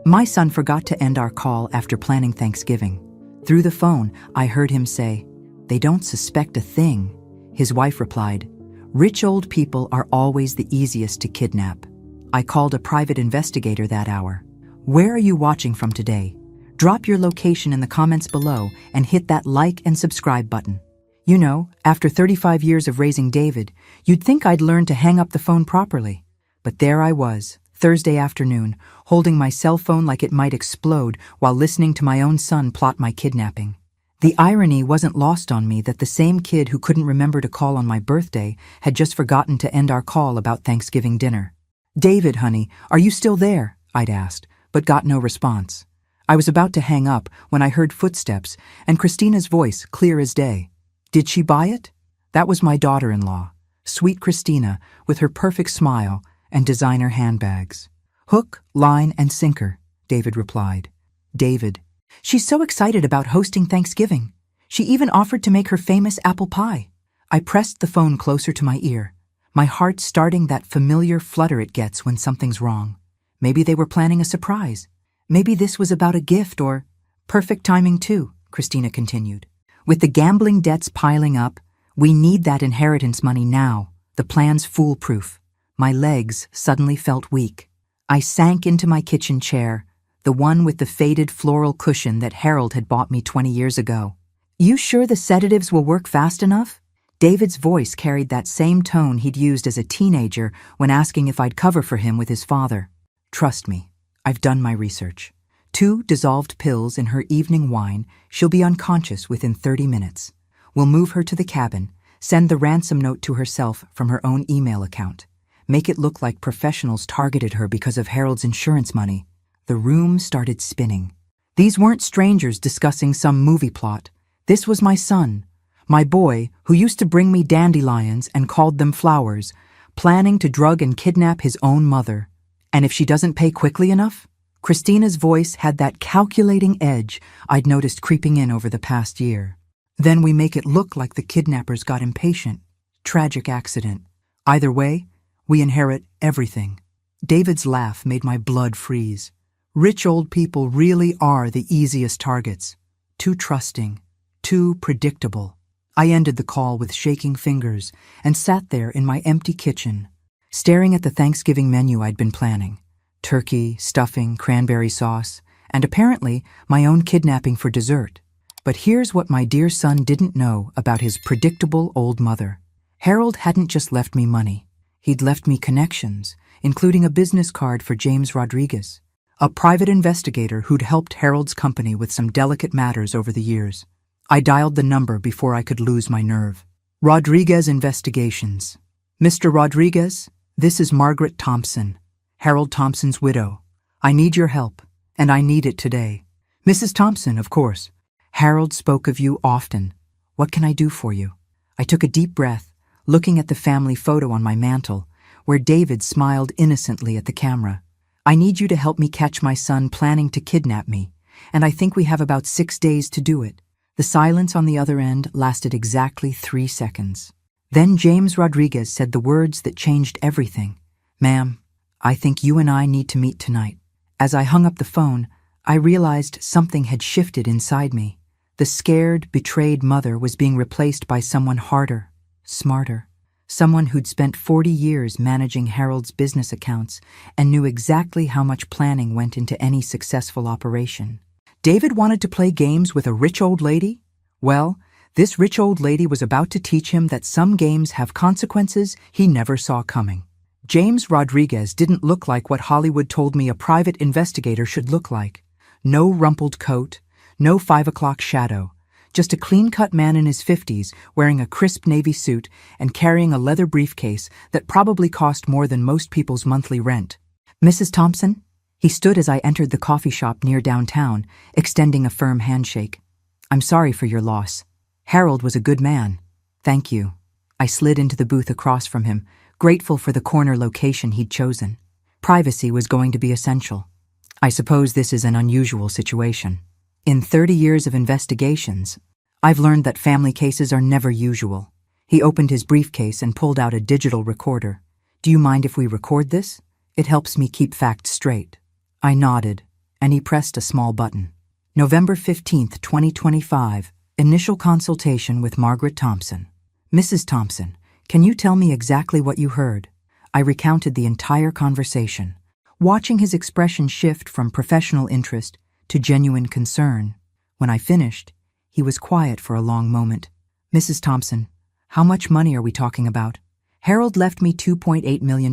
My son forgot to end our call after planning Thanksgiving. Through the phone, I heard him say, "They don't suspect a thing." His wife replied, "Rich old people are always the easiest to kidnap." I called a private investigator that hour. Where are you watching from today? Drop your location in the comments below and hit that like and subscribe button. You know, after 35 years of raising David, you'd think I'd learned to hang up the phone properly. But there I was, Thursday afternoon, holding my cell phone like it might explode while listening to my own son plot my kidnapping. The irony wasn't lost on me that the same kid who couldn't remember to call on my birthday had just forgotten to end our call about Thanksgiving dinner. "David, honey, are you still there?" I'd asked, but got no response. I was about to hang up when I heard footsteps and Christina's voice clear as day. Did she buy it? That was my daughter-in-law, sweet Christina, with her perfect smile and designer handbags. "Hook, line, and sinker," David replied. David. "She's so excited about hosting Thanksgiving. She even offered to make her famous apple pie." I pressed the phone closer to my ear, my heart starting that familiar flutter it gets when something's wrong. Maybe they were planning a surprise. Maybe this was about a gift or... "Perfect timing too," Christina continued. "With the gambling debts piling up, we need that inheritance money now. The plan's foolproof." My legs suddenly felt weak. I sank into my kitchen chair, the one with the faded floral cushion that Harold had bought me 20 years ago. "You sure the sedatives will work fast enough?" David's voice carried that same tone he'd used as a teenager when asking if I'd cover for him with his father. "Trust me, I've done my research. 2 dissolved pills in her evening wine, she'll be unconscious within 30 minutes. We'll move her to the cabin, send the ransom note to herself from her own email account. Make it look like professionals targeted her because of Harold's insurance money." The room started spinning. These weren't strangers discussing some movie plot. This was my son, my boy who used to bring me dandelions and called them flowers, planning to drug and kidnap his own mother. And if she doesn't pay quickly enough? Christina's voice had that calculating edge I'd noticed creeping in over the past year. "Then we make it look like the kidnappers got impatient. Tragic accident. Either way, we inherit everything." David's laugh made my blood freeze. Rich old people really are the easiest targets. Too trusting, too predictable. I ended the call with shaking fingers and sat there in my empty kitchen, staring at the Thanksgiving menu I'd been planning. Turkey, stuffing, cranberry sauce, and apparently my own kidnapping for dessert. But here's what my dear son didn't know about his predictable old mother. Harold hadn't just left me money. He'd left me connections, including a business card for James Rodriguez, a private investigator who'd helped Harold's company with some delicate matters over the years. I dialed the number before I could lose my nerve. "Rodriguez Investigations. Mr. Rodriguez, this is Margaret Thompson, Harold Thompson's widow. I need your help, and I need it today." "Mrs. Thompson, of course. Harold spoke of you often. What can I do for you?" I took a deep breath, looking at the family photo on my mantel, where David smiled innocently at the camera. "I need you to help me catch my son planning to kidnap me, and I think we have about 6 days to do it." The silence on the other end lasted exactly 3 seconds. Then James Rodriguez said the words that changed everything. "Ma'am, I think you and I need to meet tonight." As I hung up the phone, I realized something had shifted inside me. The scared, betrayed mother was being replaced by someone harder, smarter. Someone who'd spent 40 years managing Harold's business accounts and knew exactly how much planning went into any successful operation. David wanted to play games with a rich old lady? Well, this rich old lady was about to teach him that some games have consequences he never saw coming. James Rodriguez didn't look like what Hollywood told me a private investigator should look like. No rumpled coat, no 5 o'clock shadow. Just a clean-cut man in his 50s wearing a crisp navy suit and carrying a leather briefcase that probably cost more than most people's monthly rent. "Mrs. Thompson?" He stood as I entered the coffee shop near downtown, extending a firm handshake. "I'm sorry for your loss. Harold was a good man." "Thank you." I slid into the booth across from him, grateful for the corner location he'd chosen. Privacy was going to be essential. "I suppose this is an unusual situation. In 30 years of investigations, I've learned that family cases are never usual." He opened his briefcase and pulled out a digital recorder. "Do you mind if we record this? It helps me keep facts straight." I nodded, and he pressed a small button. November 15th, 2025. Initial consultation with Margaret Thompson. Mrs. Thompson, can you tell me exactly what you heard? I recounted the entire conversation, watching his expression shift from professional interest to genuine concern. When I finished, he was quiet for a long moment. Mrs. Thompson, how much money are we talking about? Harold left me $2.8 million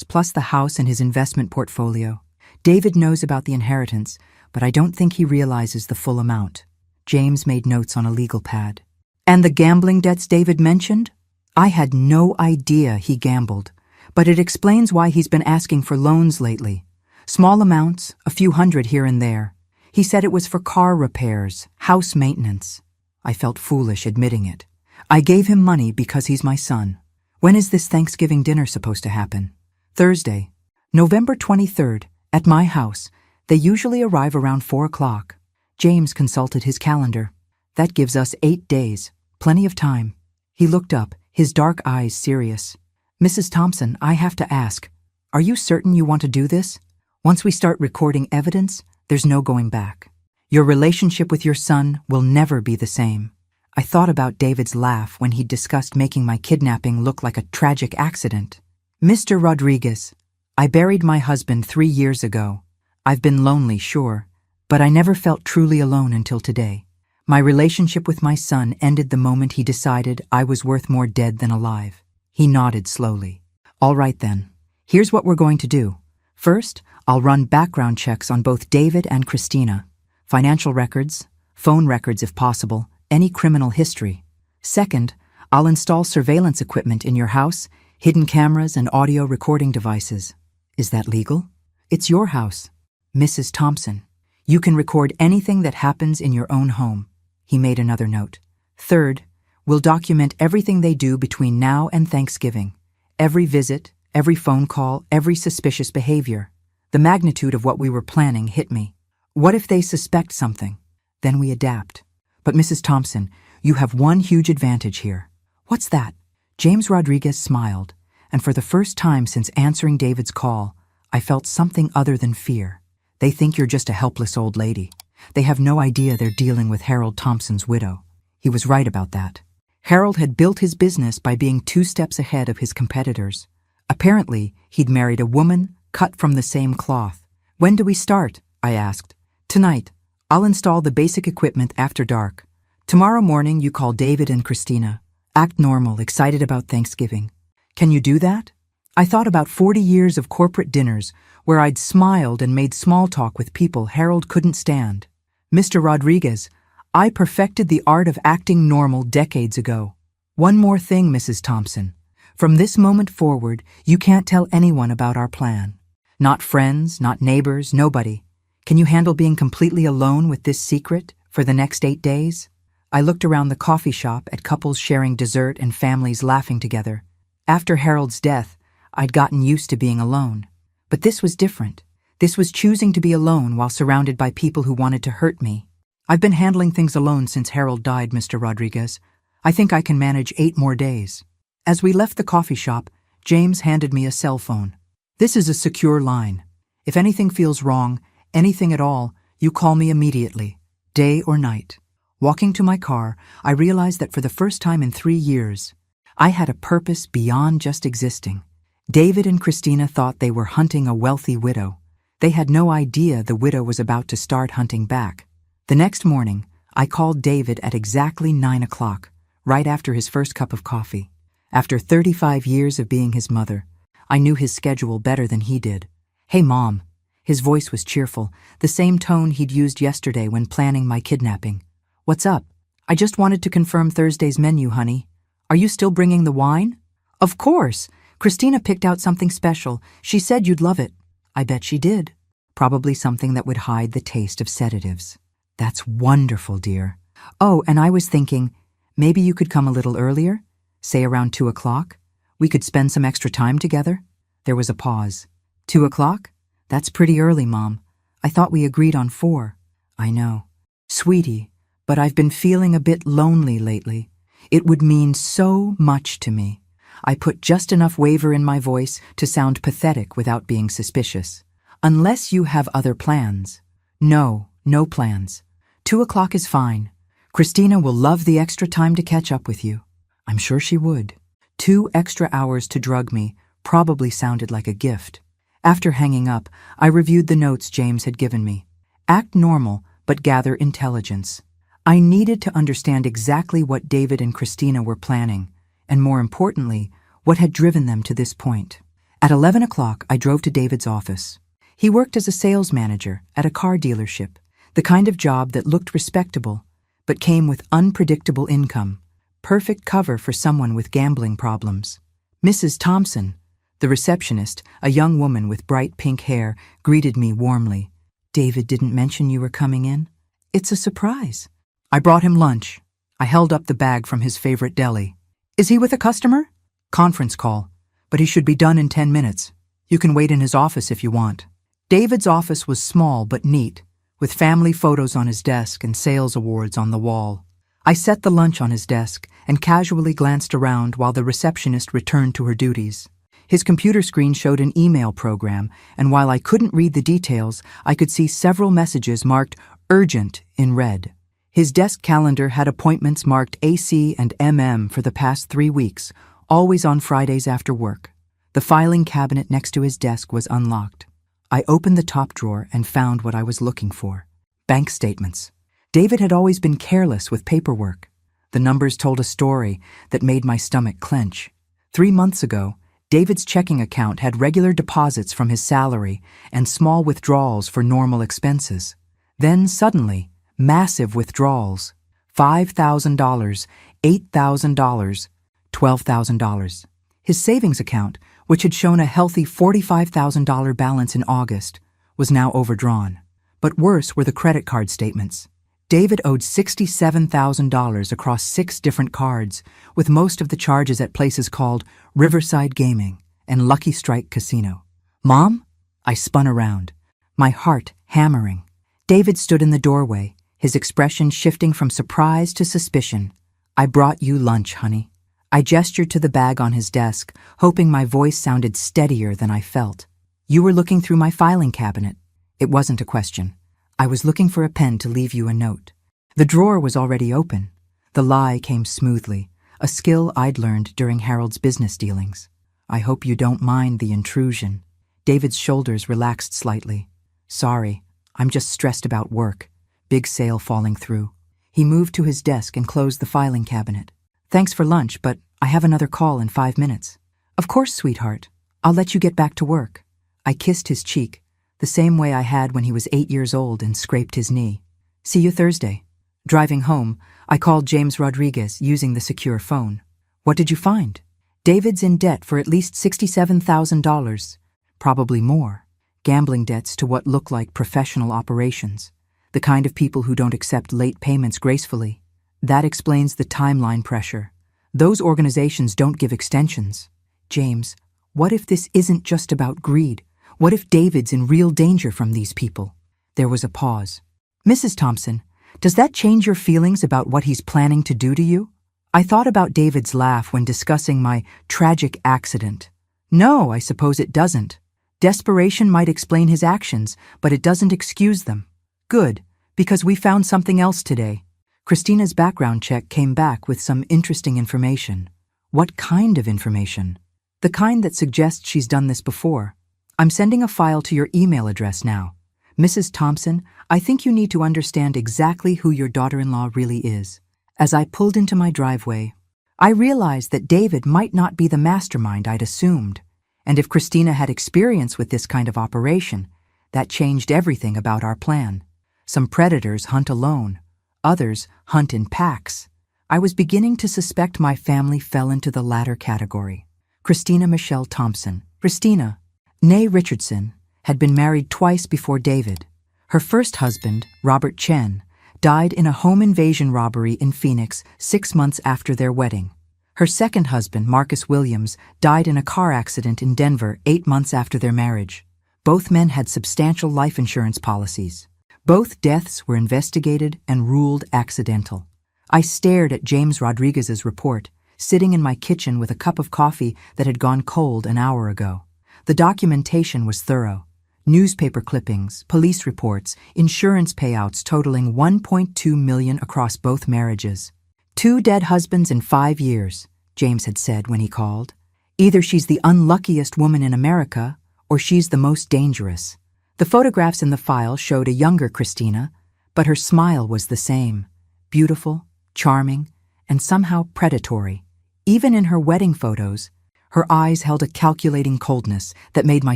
plus the house and his investment portfolio. David knows about the inheritance, but I don't think he realizes the full amount. James made notes on a legal pad. And the gambling debts David mentioned? I had no idea he gambled, but it explains why he's been asking for loans lately. Small amounts, a few hundred here and there. He said it was for car repairs, house maintenance. I felt foolish admitting it. I gave him money because he's my son. When is this Thanksgiving dinner supposed to happen? Thursday, November 23rd, at my house. They usually arrive around 4 o'clock. James consulted his calendar. That gives us 8 days, plenty of time. He looked up, his dark eyes serious. Mrs. Thompson, I have to ask, are you certain you want to do this? Once we start recording evidence, there's no going back. Your relationship with your son will never be the same. I thought about David's laugh when he discussed making my kidnapping look like a tragic accident. Mr. Rodriguez, I buried my husband 3 years ago. I've been lonely, sure, but I never felt truly alone until today. My relationship with my son ended the moment he decided I was worth more dead than alive. He nodded slowly. All right then, here's what we're going to do. First, I'll run background checks on both David and Christina. Financial records, phone records if possible, any criminal history. Second, I'll install surveillance equipment in your house, hidden cameras and audio recording devices. Is that legal? It's your house. Mrs. Thompson, you can record anything that happens in your own home. He made another note. Third, we'll document everything they do between now and Thanksgiving. Every visit, every phone call, every suspicious behavior. The magnitude of what we were planning hit me. What if they suspect something? Then we adapt. But Mrs. Thompson, you have one huge advantage here. What's that? James Rodriguez smiled, and for the first time since answering David's call, I felt something other than fear. They think you're just a helpless old lady. They have no idea they're dealing with Harold Thompson's widow. He was right about that. Harold had built his business by being 2 steps ahead of his competitors. Apparently, he'd married a woman cut from the same cloth. When do we start? I asked. Tonight. I'll install the basic equipment after dark. Tomorrow morning, you call David and Christina. Act normal, excited about Thanksgiving. Can you do that? I thought about 40 years of corporate dinners where I'd smiled and made small talk with people Harold couldn't stand. Mr. Rodriguez, I perfected the art of acting normal decades ago. One more thing, Mrs. Thompson. From this moment forward, you can't tell anyone about our plan. Not friends, not neighbors, nobody. Can you handle being completely alone with this secret for the next 8 days? I looked around the coffee shop at couples sharing dessert and families laughing together. After Harold's death, I'd gotten used to being alone. But this was different. This was choosing to be alone while surrounded by people who wanted to hurt me. I've been handling things alone since Harold died, Mr. Rodriguez. I think I can manage 8 more days. As we left the coffee shop, James handed me a cell phone. This is a secure line. If anything feels wrong, anything at all, you call me immediately, day or night. Walking to my car, I realized that for the first time in 3 years, I had a purpose beyond just existing. David and Christina thought they were hunting a wealthy widow. They had no idea the widow was about to start hunting back. The next morning, I called David at exactly 9 o'clock, right after his first cup of coffee. After 35 years of being his mother, I knew his schedule better than he did. Hey, Mom. His voice was cheerful, the same tone he'd used yesterday when planning my kidnapping. What's up? I just wanted to confirm Thursday's menu, honey. Are you still bringing the wine? Of course. Christina picked out something special. She said you'd love it. I bet she did. Probably something that would hide the taste of sedatives. That's wonderful, dear. Oh, and I was thinking, maybe you could come a little earlier? Say around 2 o'clock? We could spend some extra time together? There was a pause. 2 o'clock? That's pretty early, Mom. I thought we agreed on 4. I know. Sweetie, but I've been feeling a bit lonely lately. It would mean so much to me. I put just enough waver in my voice to sound pathetic without being suspicious. Unless you have other plans. No, no plans. 2 o'clock is fine. Christina will love the extra time to catch up with you. I'm sure she would. 2 extra hours to drug me probably sounded like a gift. After hanging up, I reviewed the notes James had given me. Act normal, but gather intelligence. I needed to understand exactly what David and Christina were planning, and more importantly, what had driven them to this point. At 11 o'clock, I drove to David's office. He worked as a sales manager at a car dealership, the kind of job that looked respectable, but came with unpredictable income, perfect cover for someone with gambling problems. Mrs. Thompson, the receptionist, a young woman with bright pink hair, greeted me warmly. David didn't mention you were coming in? It's a surprise. I brought him lunch. I held up the bag from his favorite deli. Is he with a customer? Conference call, but he should be done in 10 minutes. You can wait in his office if you want. David's office was small but neat, with family photos on his desk and sales awards on the wall. I set the lunch on his desk and casually glanced around while the receptionist returned to her duties. His computer screen showed an email program, and while I couldn't read the details, I could see several messages marked urgent in red. His desk calendar had appointments marked AC and MM for the past 3 weeks, always on Fridays after work. The filing cabinet next to his desk was unlocked. I opened the top drawer and found what I was looking for. Bank statements. David had always been careless with paperwork. The numbers told a story that made my stomach clench. 3 months ago, David's checking account had regular deposits from his salary and small withdrawals for normal expenses. Then suddenly, massive withdrawals. $5,000, $8,000, $12,000. His savings account, which had shown a healthy $45,000 balance in August, was now overdrawn. But worse were the credit card statements. David owed $67,000 across 6 different cards, with most of the charges at places called Riverside Gaming and Lucky Strike Casino. Mom? I spun around, my heart hammering. David stood in the doorway, his expression shifting from surprise to suspicion. I brought you lunch, honey. I gestured to the bag on his desk, hoping my voice sounded steadier than I felt. You were looking through my filing cabinet. It wasn't a question. I was looking for a pen to leave you a note. The drawer was already open. The lie came smoothly, a skill I'd learned during Harold's business dealings. I hope you don't mind the intrusion. David's shoulders relaxed slightly. Sorry, I'm just stressed about work. Big sale falling through. He moved to his desk and closed the filing cabinet. Thanks for lunch, but I have another call in 5 minutes. Of course, sweetheart. I'll let you get back to work. I kissed his cheek, the same way I had when he was 8 years old and scraped his knee. See you Thursday. Driving home, I called James Rodriguez using the secure phone. What did you find? David's in debt for at least $67,000. Probably more. Gambling debts to what look like professional operations. The kind of people who don't accept late payments gracefully. That explains the timeline pressure. Those organizations don't give extensions. James, what if this isn't just about greed? What if David's in real danger from these people? There was a pause. Mrs. Thompson, does that change your feelings about what he's planning to do to you? I thought about David's laugh when discussing my tragic accident. No, I suppose it doesn't. Desperation might explain his actions, but it doesn't excuse them. Good, because we found something else today. Christina's background check came back with some interesting information. What kind of information? The kind that suggests she's done this before. I'm sending a file to your email address now. Mrs. Thompson, I think you need to understand exactly who your daughter-in-law really is. As I pulled into my driveway, I realized that David might not be the mastermind I'd assumed. And if Christina had experience with this kind of operation, that changed everything about our plan. Some predators hunt alone. Others hunt in packs. I was beginning to suspect my family fell into the latter category. Christina Michelle Thompson. Christina, née Richardson, had been married twice before David. Her first husband, Robert Chen, died in a home invasion robbery in Phoenix 6 months after their wedding. Her second husband, Marcus Williams, died in a car accident in Denver 8 months after their marriage. Both men had substantial life insurance policies. Both deaths were investigated and ruled accidental. I stared at James Rodriguez's report, sitting in my kitchen with a cup of coffee that had gone cold an hour ago. The documentation was thorough. Newspaper clippings, police reports, insurance payouts totaling $1.2 million across both marriages. 2 dead husbands in 5 years, James had said when he called. Either she's the unluckiest woman in America, or she's the most dangerous. The photographs in the file showed a younger Christina, but her smile was the same, beautiful, charming, and somehow predatory. Even in her wedding photos, her eyes held a calculating coldness that made my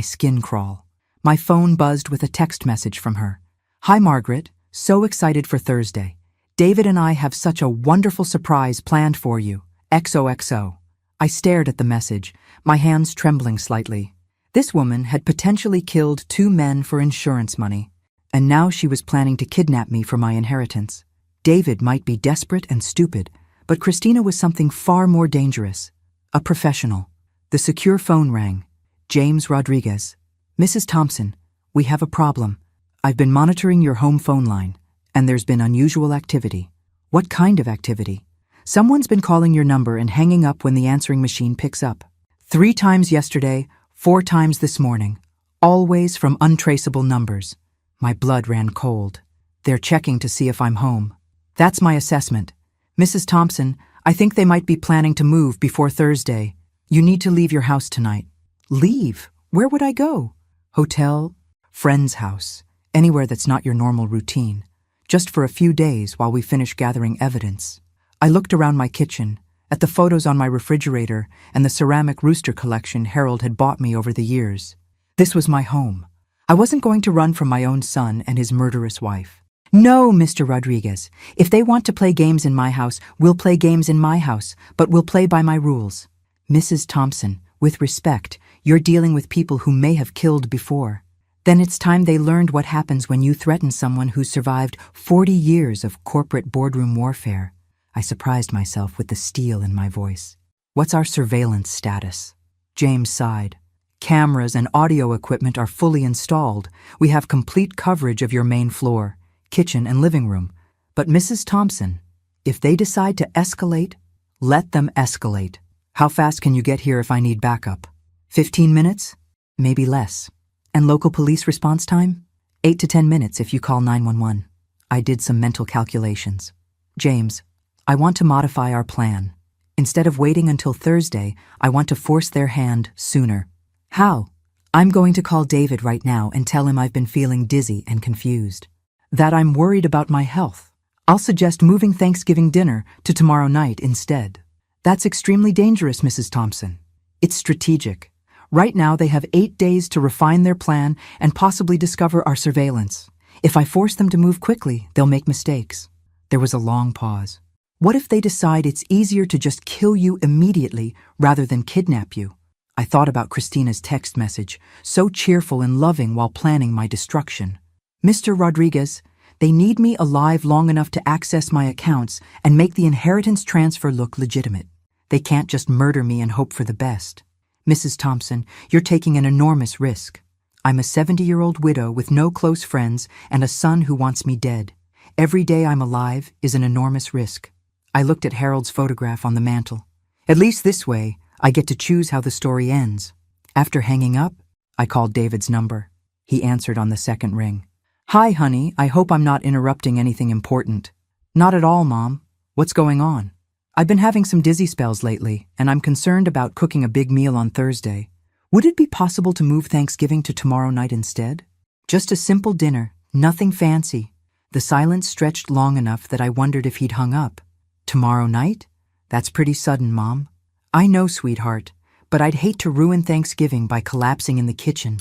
skin crawl. My phone buzzed with a text message from her. "Hi, Margaret. So excited for Thursday. David and I have such a wonderful surprise planned for you. XOXO." I stared at the message, my hands trembling slightly. This woman had potentially killed 2 men for insurance money, and now she was planning to kidnap me for my inheritance. David might be desperate and stupid, but Christina was something far more dangerous. A professional. The secure phone rang. James Rodriguez. "Mrs. Thompson, we have a problem. I've been monitoring your home phone line, and there's been unusual activity." "What kind of activity?" "Someone's been calling your number and hanging up when the answering machine picks up. 3 times yesterday, 4 times this morning. Always from untraceable numbers." My blood ran cold. "They're checking to see if I'm home." "That's my assessment. Mrs. Thompson, I think they might be planning to move before Thursday. You need to leave your house tonight." "Leave? Where would I go?" "Hotel, friend's house, anywhere that's not your normal routine. Just for a few days while we finish gathering evidence." I looked around my kitchen, at the photos on my refrigerator and the ceramic rooster collection Harold had bought me over the years. This was my home. I wasn't going to run from my own son and his murderous wife. "No, Mr. Rodriguez. If they want to play games in my house, we'll play games in my house, but we'll play by my rules." "Mrs. Thompson, with respect, you're dealing with people who may have killed before. Then it's time they learned what happens when you threaten someone who survived 40 years of corporate boardroom warfare." I surprised myself with the steel in my voice. "What's our surveillance status?" James sighed. "Cameras and audio equipment are fully installed. We have complete coverage of your main floor, kitchen and living room. But Mrs. Thompson, if they decide to escalate, let them escalate. How fast can you get here if I need backup? 15 minutes? Maybe less. And local police response time? 8 to 10 minutes if you call 911. I did some mental calculations. "James, I want to modify our plan. Instead of waiting until Thursday, I want to force their hand sooner." "How?" "I'm going to call David right now and tell him I've been feeling dizzy and confused. That I'm worried about my health. I'll suggest moving Thanksgiving dinner to tomorrow night instead." "That's extremely dangerous, Mrs. Thompson." "It's strategic. Right now they have 8 days to refine their plan and possibly discover our surveillance. If I force them to move quickly, they'll make mistakes." There was a long pause. "What if they decide it's easier to just kill you immediately rather than kidnap you?" I thought about Christina's text message, so cheerful and loving while planning my destruction. "Mr. Rodriguez, they need me alive long enough to access my accounts and make the inheritance transfer look legitimate. They can't just murder me and hope for the best. Mrs. Thompson, you're taking an enormous risk. I'm a 70-year-old widow with no close friends and a son who wants me dead. Every day I'm alive is an enormous risk." I looked at Harold's photograph on the mantel. "At least this way, I get to choose how the story ends." After hanging up, I called David's number. He answered on the second ring. "Hi, honey, I hope I'm not interrupting anything important." "Not at all, Mom. What's going on?" "I've been having some dizzy spells lately, and I'm concerned about cooking a big meal on Thursday. Would it be possible to move Thanksgiving to tomorrow night instead? Just a simple dinner, nothing fancy." The silence stretched long enough that I wondered if he'd hung up. "Tomorrow night? That's pretty sudden, Mom." "I know, sweetheart, but I'd hate to ruin Thanksgiving by collapsing in the kitchen.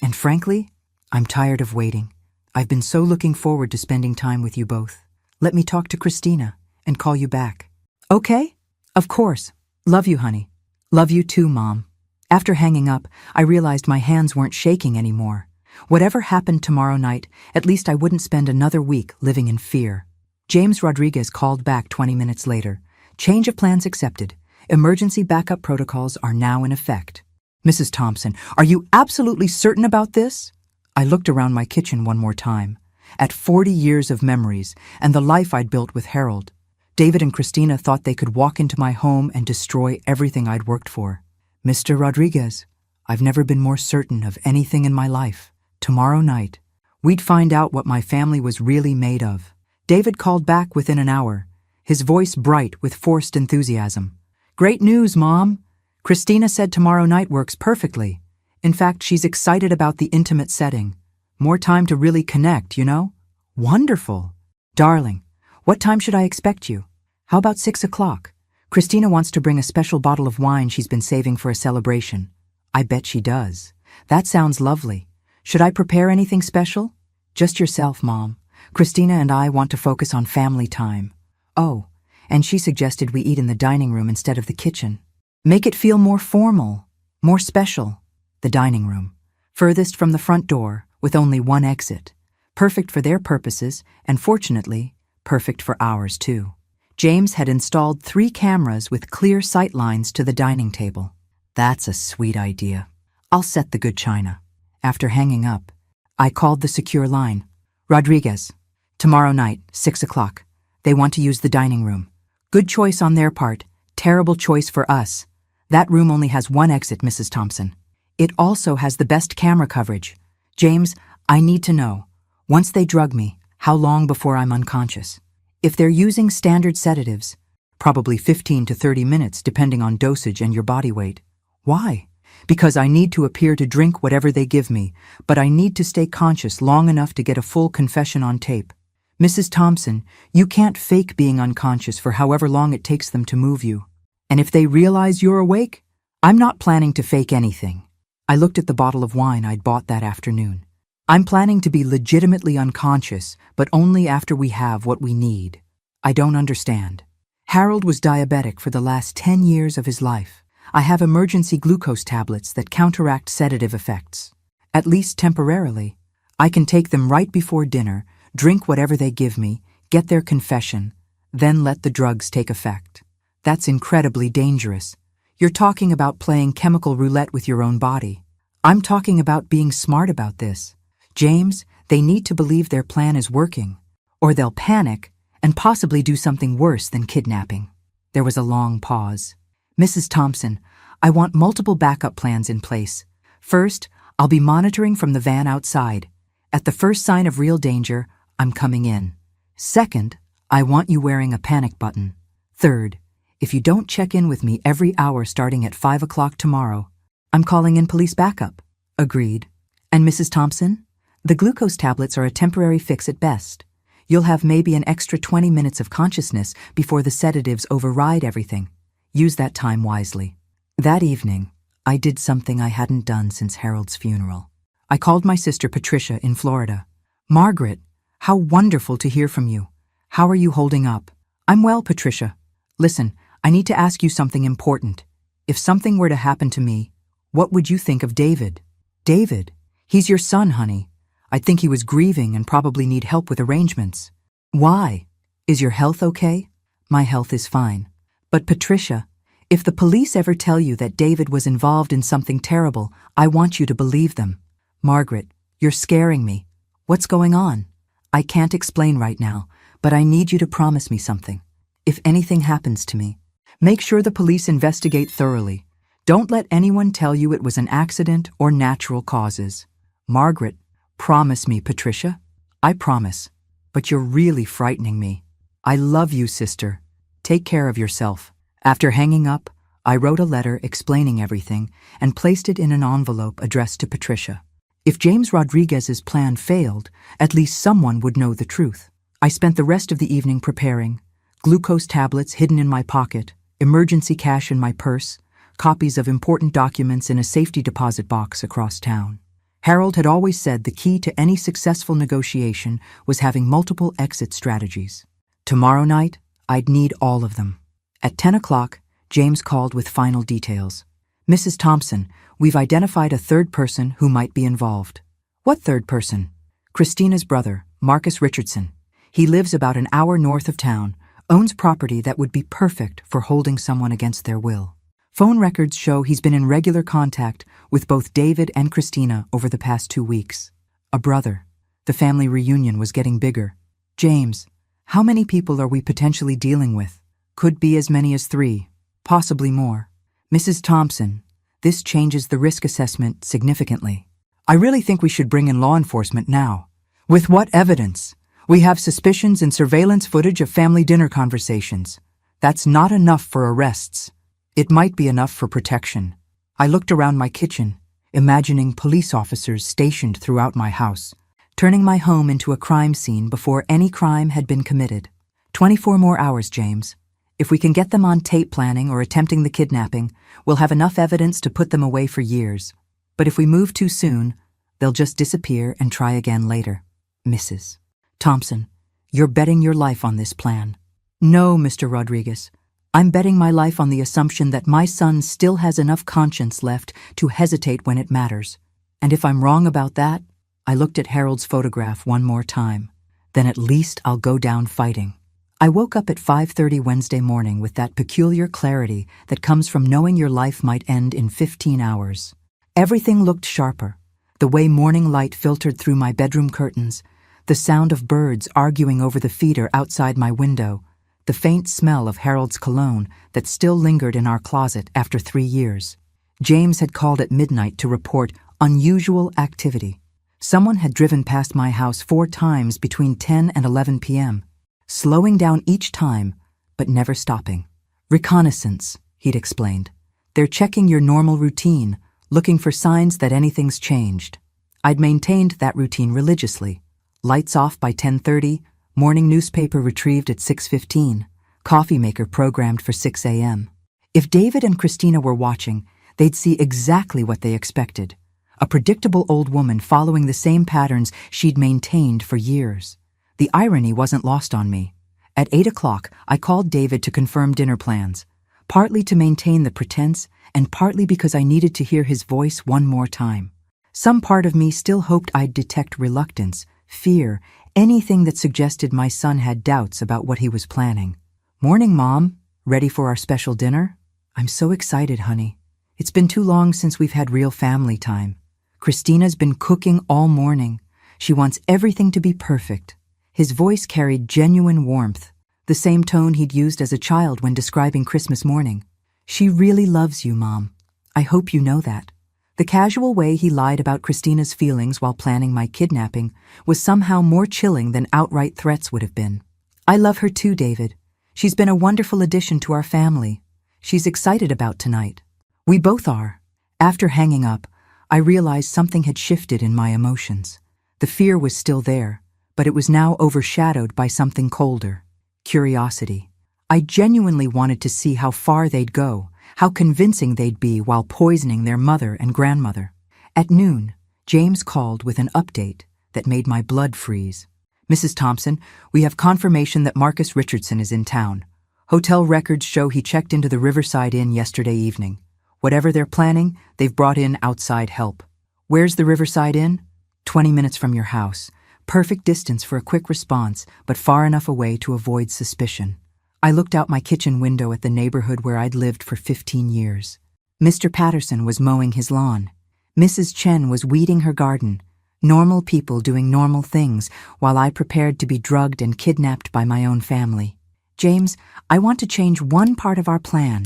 And frankly, I'm tired of waiting. I've been so looking forward to spending time with you both. Let me talk to Christina and call you back." "Okay? Of course. Love you, honey." "Love you too, Mom." After hanging up, I realized my hands weren't shaking anymore. Whatever happened tomorrow night, at least I wouldn't spend another week living in fear. James Rodriguez called back 20 minutes later. "Change of plans accepted. Emergency backup protocols are now in effect." "Mrs. Thompson, are you absolutely certain about this?" I looked around my kitchen one more time, at 40 years of memories and the life I'd built with Harold. David and Christina thought they could walk into my home and destroy everything I'd worked for. "Mr. Rodriguez, I've never been more certain of anything in my life." Tomorrow night, we'd find out what my family was really made of. David called back within an hour, his voice bright with forced enthusiasm. Great news, Mom! Christina said tomorrow night works perfectly. In fact, she's excited about the intimate setting. More time to really connect, you know? Wonderful! Darling, what time should I expect you? How about 6 o'clock? Christina wants to bring a special bottle of wine she's been saving for a celebration. I bet she does. That sounds lovely. Should I prepare anything special? Just yourself, Mom. Christina and I want to focus on family time. Oh, and she suggested we eat in the dining room instead of the kitchen. Make it feel more formal, more special. The dining room, furthest from the front door, with only one exit. Perfect for their purposes, and fortunately, perfect for ours too. James had installed 3 cameras with clear sight lines to the dining table. That's a sweet idea. I'll set the good china. After hanging up, I called the secure line. Rodriguez, tomorrow night, 6 o'clock. They want to use the dining room. Good choice on their part, terrible choice for us. That room only has one exit, Mrs. Thompson. It also has the best camera coverage. James, I need to know, once they drug me, how long before I'm unconscious? If they're using standard sedatives, probably 15 to 30 minutes depending on dosage and your body weight. Why? Because I need to appear to drink whatever they give me, but I need to stay conscious long enough to get a full confession on tape. Mrs. Thompson, you can't fake being unconscious for however long it takes them to move you. And if they realize you're awake, I'm not planning to fake anything. I looked at the bottle of wine I'd bought that afternoon. I'm planning to be legitimately unconscious, but only after we have what we need. I don't understand. Harold was diabetic for the last 10 years of his life. I have emergency glucose tablets that counteract sedative effects. At least temporarily. I can take them right before dinner, drink whatever they give me, get their confession, then let the drugs take effect. That's incredibly dangerous. You're talking about playing chemical roulette with your own body. I'm talking about being smart about this. James, they need to believe their plan is working, or they'll panic and possibly do something worse than kidnapping. There was a long pause. Mrs. Thompson, I want multiple backup plans in place. First, I'll be monitoring from the van outside. At the first sign of real danger, I'm coming in. Second, I want you wearing a panic button. Third, if you don't check in with me every hour starting at 5 o'clock tomorrow, I'm calling in police backup. Agreed. And Mrs. Thompson? The glucose tablets are a temporary fix at best. You'll have maybe an extra 20 minutes of consciousness before the sedatives override everything. Use that time wisely. That evening, I did something I hadn't done since Harold's funeral. I called my sister Patricia in Florida. Margaret, how wonderful to hear from you. How are you holding up? I'm well, Patricia. Listen, I need to ask you something important. If something were to happen to me, what would you think of David? David? He's your son, honey. I think he was grieving and probably need help with arrangements. Why? Is your health okay? My health is fine. But Patricia, if the police ever tell you that David was involved in something terrible, I want you to believe them. Margaret, you're scaring me. What's going on? I can't explain right now, but I need you to promise me something. If anything happens to me, make sure the police investigate thoroughly. Don't let anyone tell you it was an accident or natural causes. Margaret, promise me, Patricia. I promise. But you're really frightening me. I love you, sister. Take care of yourself. After hanging up, I wrote a letter explaining everything and placed it in an envelope addressed to Patricia. If James Rodriguez's plan failed, at least someone would know the truth. I spent the rest of the evening preparing. Glucose tablets hidden in my pocket, emergency cash in my purse, copies of important documents in a safety deposit box across town. Harold had always said the key to any successful negotiation was having multiple exit strategies. Tomorrow night, I'd need all of them. At 10 o'clock, James called with final details. Mrs. Thompson, we've identified a third person who might be involved. What third person? Christina's brother, Marcus Richardson. He lives about an hour north of town, owns property that would be perfect for holding someone against their will. Phone records show he's been in regular contact with both David and Christina over the past 2 weeks. A brother. The family reunion was getting bigger. James, how many people are we potentially dealing with? Could be as many as 3, possibly more. Mrs. Thompson, this changes the risk assessment significantly. I really think we should bring in law enforcement now. With what evidence? We have suspicions and surveillance footage of family dinner conversations. That's not enough for arrests. It might be enough for protection. I looked around my kitchen, imagining police officers stationed throughout my house, turning my home into a crime scene before any crime had been committed. 24 more hours, James. If we can get them on tape planning or attempting the kidnapping, we'll have enough evidence to put them away for years. But if we move too soon, they'll just disappear and try again later. Mrs. Thompson, you're betting your life on this plan. No, Mr. Rodriguez. I'm betting my life on the assumption that my son still has enough conscience left to hesitate when it matters. And if I'm wrong about that, I looked at Harold's photograph one more time. Then at least I'll go down fighting. I woke up at 5:30 Wednesday morning with that peculiar clarity that comes from knowing your life might end in 15 hours. Everything looked sharper. The way morning light filtered through my bedroom curtains, the sound of birds arguing over the feeder outside my window, the faint smell of Harold's cologne that still lingered in our closet after 3 years. James had called at midnight to report unusual activity. Someone had driven past my house 4 times between 10 and 11 p.m., slowing down each time, but never stopping. Reconnaissance, he'd explained. They're checking your normal routine, looking for signs that anything's changed. I'd maintained that routine religiously. Lights off by 10:30, morning newspaper retrieved at 6:15, coffee maker programmed for 6 a.m. If David and Christina were watching, they'd see exactly what they expected. A predictable old woman following the same patterns she'd maintained for years. The irony wasn't lost on me. At 8 o'clock, I called David to confirm dinner plans, partly to maintain the pretense and partly because I needed to hear his voice one more time. Some part of me still hoped I'd detect reluctance, fear, anything that suggested my son had doubts about what he was planning. "Morning, Mom. Ready for our special dinner?" "I'm so excited, honey. It's been too long since we've had real family time. Christina's been cooking all morning. She wants everything to be perfect." His voice carried genuine warmth, the same tone he'd used as a child when describing Christmas morning. "She really loves you, Mom. I hope you know that." The casual way he lied about Christina's feelings while planning my kidnapping was somehow more chilling than outright threats would have been. "I love her too, David. She's been a wonderful addition to our family. She's excited about tonight." "We both are." After hanging up, I realized something had shifted in my emotions. The fear was still there, but it was now overshadowed by something colder: curiosity. I genuinely wanted to see how far they'd go, how convincing they'd be while poisoning their mother and grandmother. At noon, James called with an update that made my blood freeze. "Mrs. Thompson, we have confirmation that Marcus Richardson is in town. Hotel records show he checked into the Riverside Inn yesterday evening. Whatever they're planning, they've brought in outside help." "Where's the Riverside Inn?" 20 minutes from your house. Perfect distance for a quick response, but far enough away to avoid suspicion. I looked out my kitchen window at the neighborhood where I'd lived for 15 years. Mr. Patterson was mowing his lawn. Mrs. Chen was weeding her garden. Normal people doing normal things while I prepared to be drugged and kidnapped by my own family. "James, I want to change one part of our plan."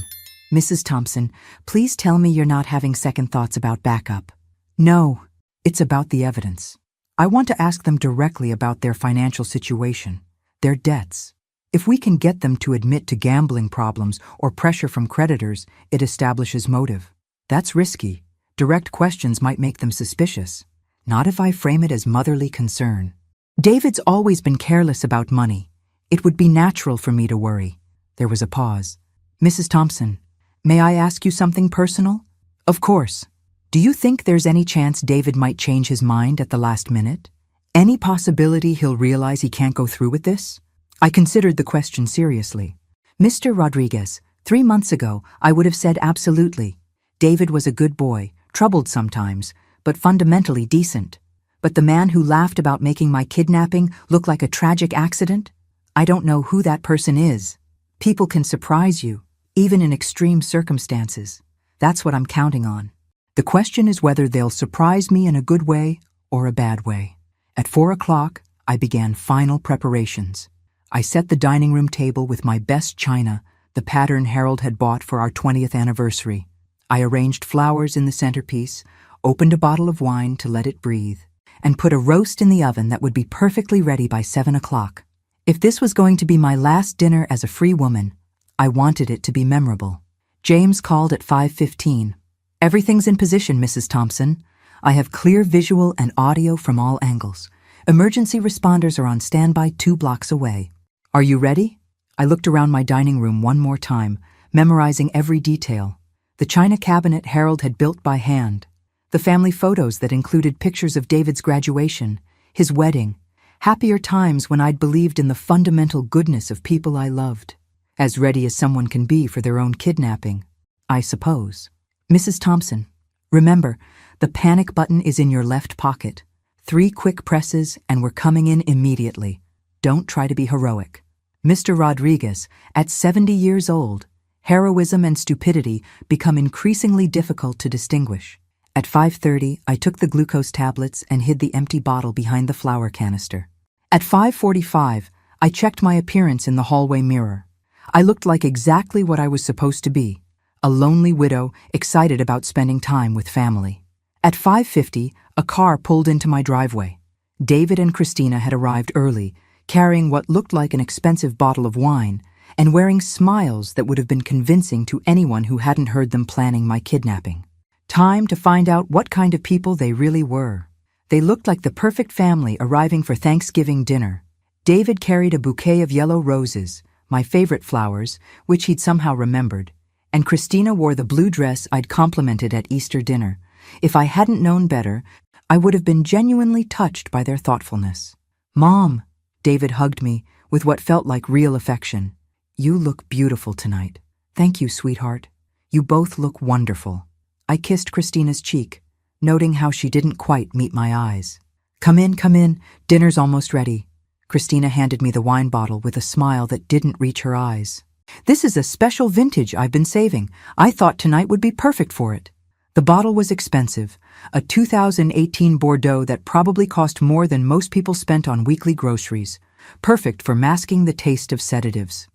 "Mrs. Thompson, please tell me you're not having second thoughts about backup." "No, it's about the evidence. I want to ask them directly about their financial situation, their debts. If we can get them to admit to gambling problems or pressure from creditors, it establishes motive. That's risky. Direct questions might make them suspicious. Not if I frame it as motherly concern. David's always been careless about money. It would be natural for me to worry." There was a pause. "Mrs. Thompson, may I ask you something personal?" "Of course. Do you think there's any chance David might change his mind at the last minute? Any possibility he'll realize he can't go through with this?" I considered the question seriously. "Mr. Rodriguez, 3 months ago, I would have said absolutely. David was a good boy, troubled sometimes, but fundamentally decent. But the man who laughed about making my kidnapping look like a tragic accident? I don't know who that person is. People can surprise you, even in extreme circumstances. That's what I'm counting on. The question is whether they'll surprise me in a good way or a bad way." At 4 o'clock, I began final preparations. I set the dining room table with my best china, the pattern Harold had bought for our 20th anniversary. I arranged flowers in the centerpiece, opened a bottle of wine to let it breathe, and put a roast in the oven that would be perfectly ready by 7 o'clock. If this was going to be my last dinner as a free woman, I wanted it to be memorable. James called at 5:15. "Everything's in position, Mrs. Thompson. I have clear visual and audio from all angles. Emergency responders are on standby 2 blocks away. Are you ready?" I looked around my dining room one more time, memorizing every detail. The china cabinet Harold had built by hand. The family photos that included pictures of David's graduation, his wedding, happier times when I'd believed in the fundamental goodness of people I loved. As ready as someone can be for their own kidnapping, I suppose. "Mrs. Thompson, remember, the panic button is in your left pocket. 3 quick presses and we're coming in immediately. Don't try to be heroic." Mr. Rodriguez, at 70 years old, heroism and stupidity become increasingly difficult to distinguish. At 5:30, I took the glucose tablets and hid the empty bottle behind the flour canister. At 5:45, I checked my appearance in the hallway mirror. I looked like exactly what I was supposed to be, a lonely widow excited about spending time with family. At 5:50, a car pulled into my driveway. David and Christina had arrived early, carrying what looked like an expensive bottle of wine and wearing smiles that would have been convincing to anyone who hadn't heard them planning my kidnapping. Time to find out what kind of people they really were. They looked like the perfect family arriving for Thanksgiving dinner. David carried a bouquet of yellow roses, my favorite flowers, which he'd somehow remembered, and Christina wore the blue dress I'd complimented at Easter dinner. If I hadn't known better, I would have been genuinely touched by their thoughtfulness. "Mom," David hugged me with what felt like real affection. "You look beautiful tonight." "Thank you, sweetheart. You both look wonderful." I kissed Christina's cheek, noting how she didn't quite meet my eyes. Come in, dinner's almost ready." Christina handed me the wine bottle with a smile that didn't reach her eyes. "This is a special vintage I've been saving. I thought tonight would be perfect for it." The bottle was expensive, a 2018 Bordeaux that probably cost more than most people spent on weekly groceries, perfect for masking the taste of sedatives.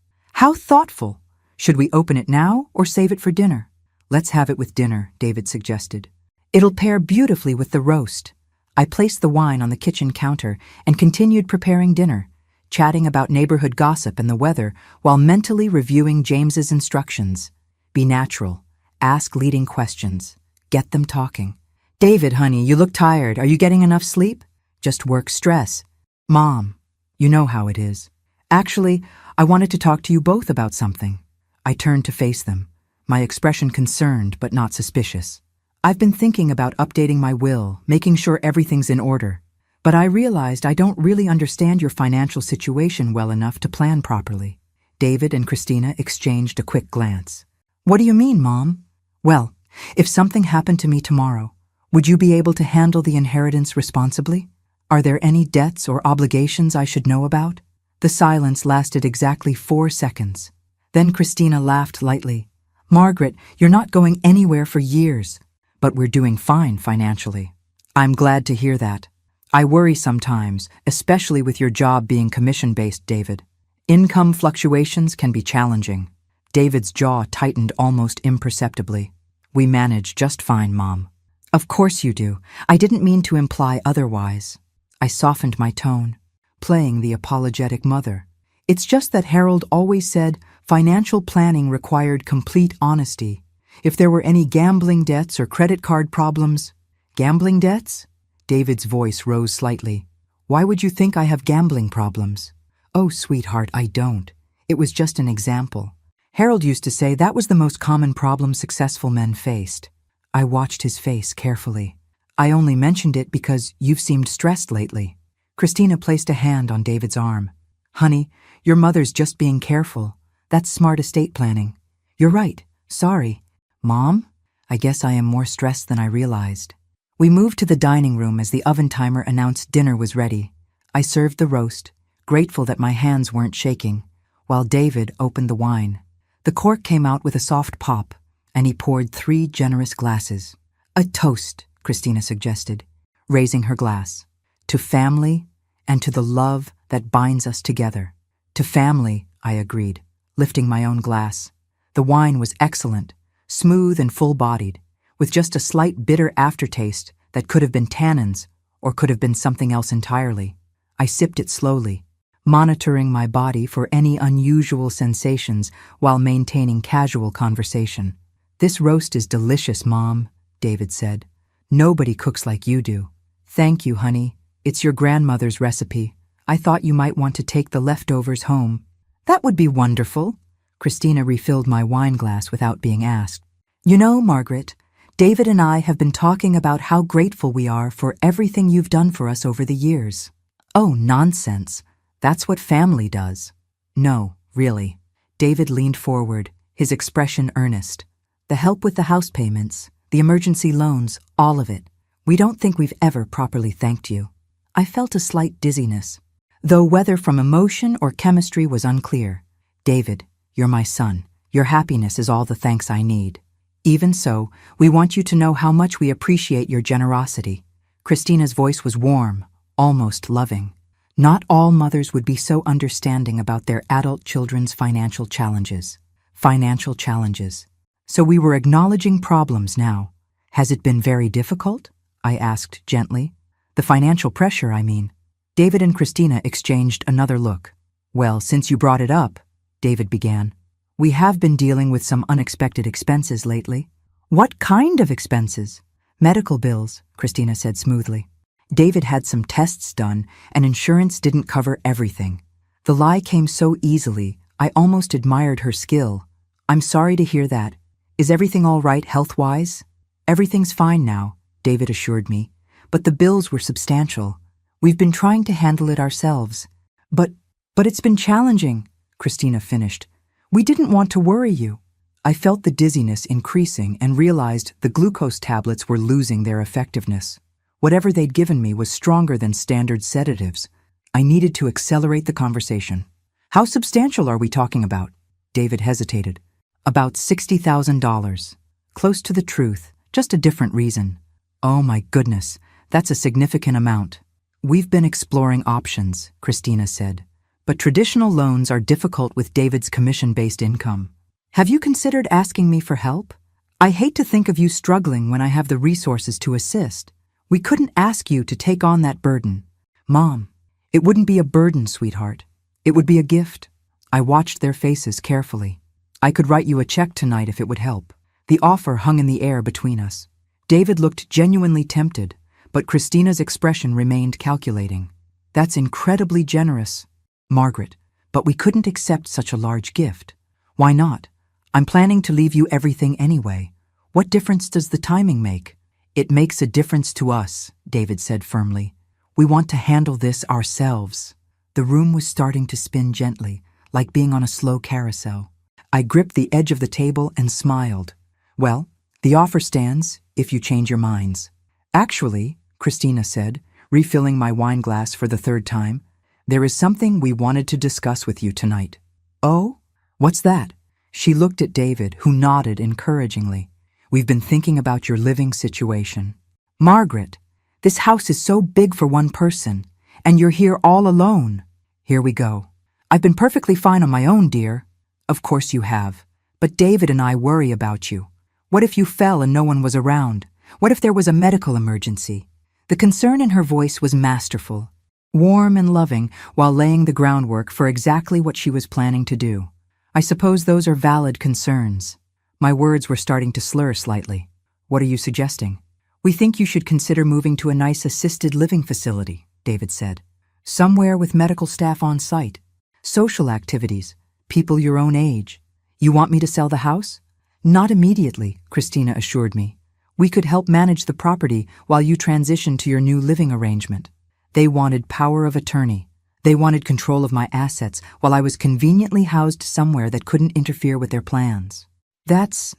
"How thoughtful! Should we open it now or save it for dinner?" "Let's have it with dinner," David suggested. "It'll pair beautifully with the roast." I placed the wine on the kitchen counter and continued preparing dinner, chatting about neighborhood gossip and the weather while mentally reviewing James's instructions. Be natural. Ask leading questions. Get them talking. "David, honey, you look tired. Are you getting enough sleep?" "Just work stress." "Mom, you know how it is. Actually, I wanted to talk to you both about something." I turned to face them, my expression concerned but not suspicious. "I've been thinking about updating my will, making sure everything's in order. But I realized I don't really understand your financial situation well enough to plan properly." David and Christina exchanged a quick glance. "What do you mean, Mom?" "Well, if something happened to me tomorrow, would you be able to handle the inheritance responsibly? Are there any debts or obligations I should know about?" The silence lasted exactly 4 seconds. Then Christina laughed lightly. "Margaret, you're not going anywhere for years, but we're doing fine financially." "I'm glad to hear that. I worry sometimes, especially with your job being commission-based, David. Income fluctuations can be challenging." David's jaw tightened almost imperceptibly. "We manage just fine, Mom." "Of course you do. I didn't mean to imply otherwise." I softened my tone, playing the apologetic mother. "It's just that Harold always said financial planning required complete honesty. If there were any gambling debts or credit card problems—" "Gambling debts?" David's voice rose slightly. "Why would you think I have gambling problems?" "Oh, sweetheart, I don't. It was just an example. Harold used to say that was the most common problem successful men faced." I watched his face carefully. "I only mentioned it because you've seemed stressed lately." Christina placed a hand on David's arm. "Honey, your mother's just being careful. That's smart estate planning." "You're right. Sorry." "Mom, I guess I am more stressed than I realized." We moved to the dining room as the oven timer announced dinner was ready. I served the roast, grateful that my hands weren't shaking, while David opened the wine. The cork came out with a soft pop, and he poured 3 generous glasses. "A toast," Christina suggested, raising her glass. "To family and to the love that binds us together." "To family," I agreed, lifting my own glass. The wine was excellent, smooth and full-bodied, with just a slight bitter aftertaste that could have been tannins or could have been something else entirely. I sipped it slowly, monitoring my body for any unusual sensations while maintaining casual conversation. "This roast is delicious, Mom," David said. "Nobody cooks like you do." "Thank you, honey. It's your grandmother's recipe. I thought you might want to take the leftovers home." "That would be wonderful." Christina refilled my wine glass without being asked. "You know, Margaret, David and I have been talking about how grateful we are for everything you've done for us over the years." "Oh, nonsense. That's what family does." "No, really." David leaned forward, his expression earnest. "The help with the house payments, the emergency loans, all of it. We don't think we've ever properly thanked you." I felt a slight dizziness, though whether from emotion or chemistry was unclear. "David, you're my son. Your happiness is all the thanks I need. Even so, we want you to know how much we appreciate your generosity." Christina's voice was warm, almost loving. Not all mothers would be so understanding about their adult children's financial challenges. Financial challenges. So we were acknowledging problems now. "Has it been very difficult?" I asked gently. "The financial pressure, I mean." David and Christina exchanged another look. "Well, since you brought it up," David began, "we have been dealing with some unexpected expenses lately." "What kind of expenses?" "Medical bills," Christina said smoothly. David had some tests done, and insurance didn't cover everything. The lie came so easily, I almost admired her skill. "I'm sorry to hear that. Is everything all right health-wise?" "Everything's fine now," David assured me, "but the bills were substantial. We've been trying to handle it ourselves." But it's been challenging," Christina finished. "We didn't want to worry you." I felt the dizziness increasing and realized the glucose tablets were losing their effectiveness. Whatever they'd given me was stronger than standard sedatives. I needed to accelerate the conversation. "How substantial are we talking about?" David hesitated. "About $60,000. Close to the truth, just a different reason." "Oh my goodness, that's a significant amount." "We've been exploring options," Christina said. "But traditional loans are difficult with David's commission-based income. Have you considered asking me for help? I hate to think of you struggling when I have the resources to assist. We couldn't ask you to take on that burden." "Mom, it wouldn't be a burden, sweetheart. It would be a gift." I watched their faces carefully. "I could write you a check tonight if it would help." The offer hung in the air between us. David looked genuinely tempted, but Christina's expression remained calculating. "That's incredibly generous, Margaret, but we couldn't accept such a large gift." "Why not? I'm planning to leave you everything anyway. What difference does the timing make?" "It makes a difference to us," David said firmly. "We want to handle this ourselves." The room was starting to spin gently, like being on a slow carousel. I gripped the edge of the table and smiled. "Well, the offer stands, if you change your minds." "Actually," Christina said, refilling my wine glass for the third time, "there is something we wanted to discuss with you tonight." "Oh? What's that?" She looked at David, who nodded encouragingly. "We've been thinking about your living situation." "Margaret, this house is so big for one person, and you're here all alone." "Here we go. I've been perfectly fine on my own, dear." "Of course you have. But David and I worry about you. What if you fell and no one was around? What if there was a medical emergency?" The concern in her voice was masterful, warm and loving, while laying the groundwork for exactly what she was planning to do. I suppose those are valid concerns. My words were starting to slur slightly. "What are you suggesting?" "We think you should consider moving to a nice assisted living facility," David said. "Somewhere with medical staff on site. Social activities, people your own age. You want me to sell the house?" "Not immediately," Christina assured me. "We could help manage the property while you transition to your new living arrangement." They wanted power of attorney. They wanted control of my assets while I was conveniently housed somewhere that couldn't interfere with their plans. That's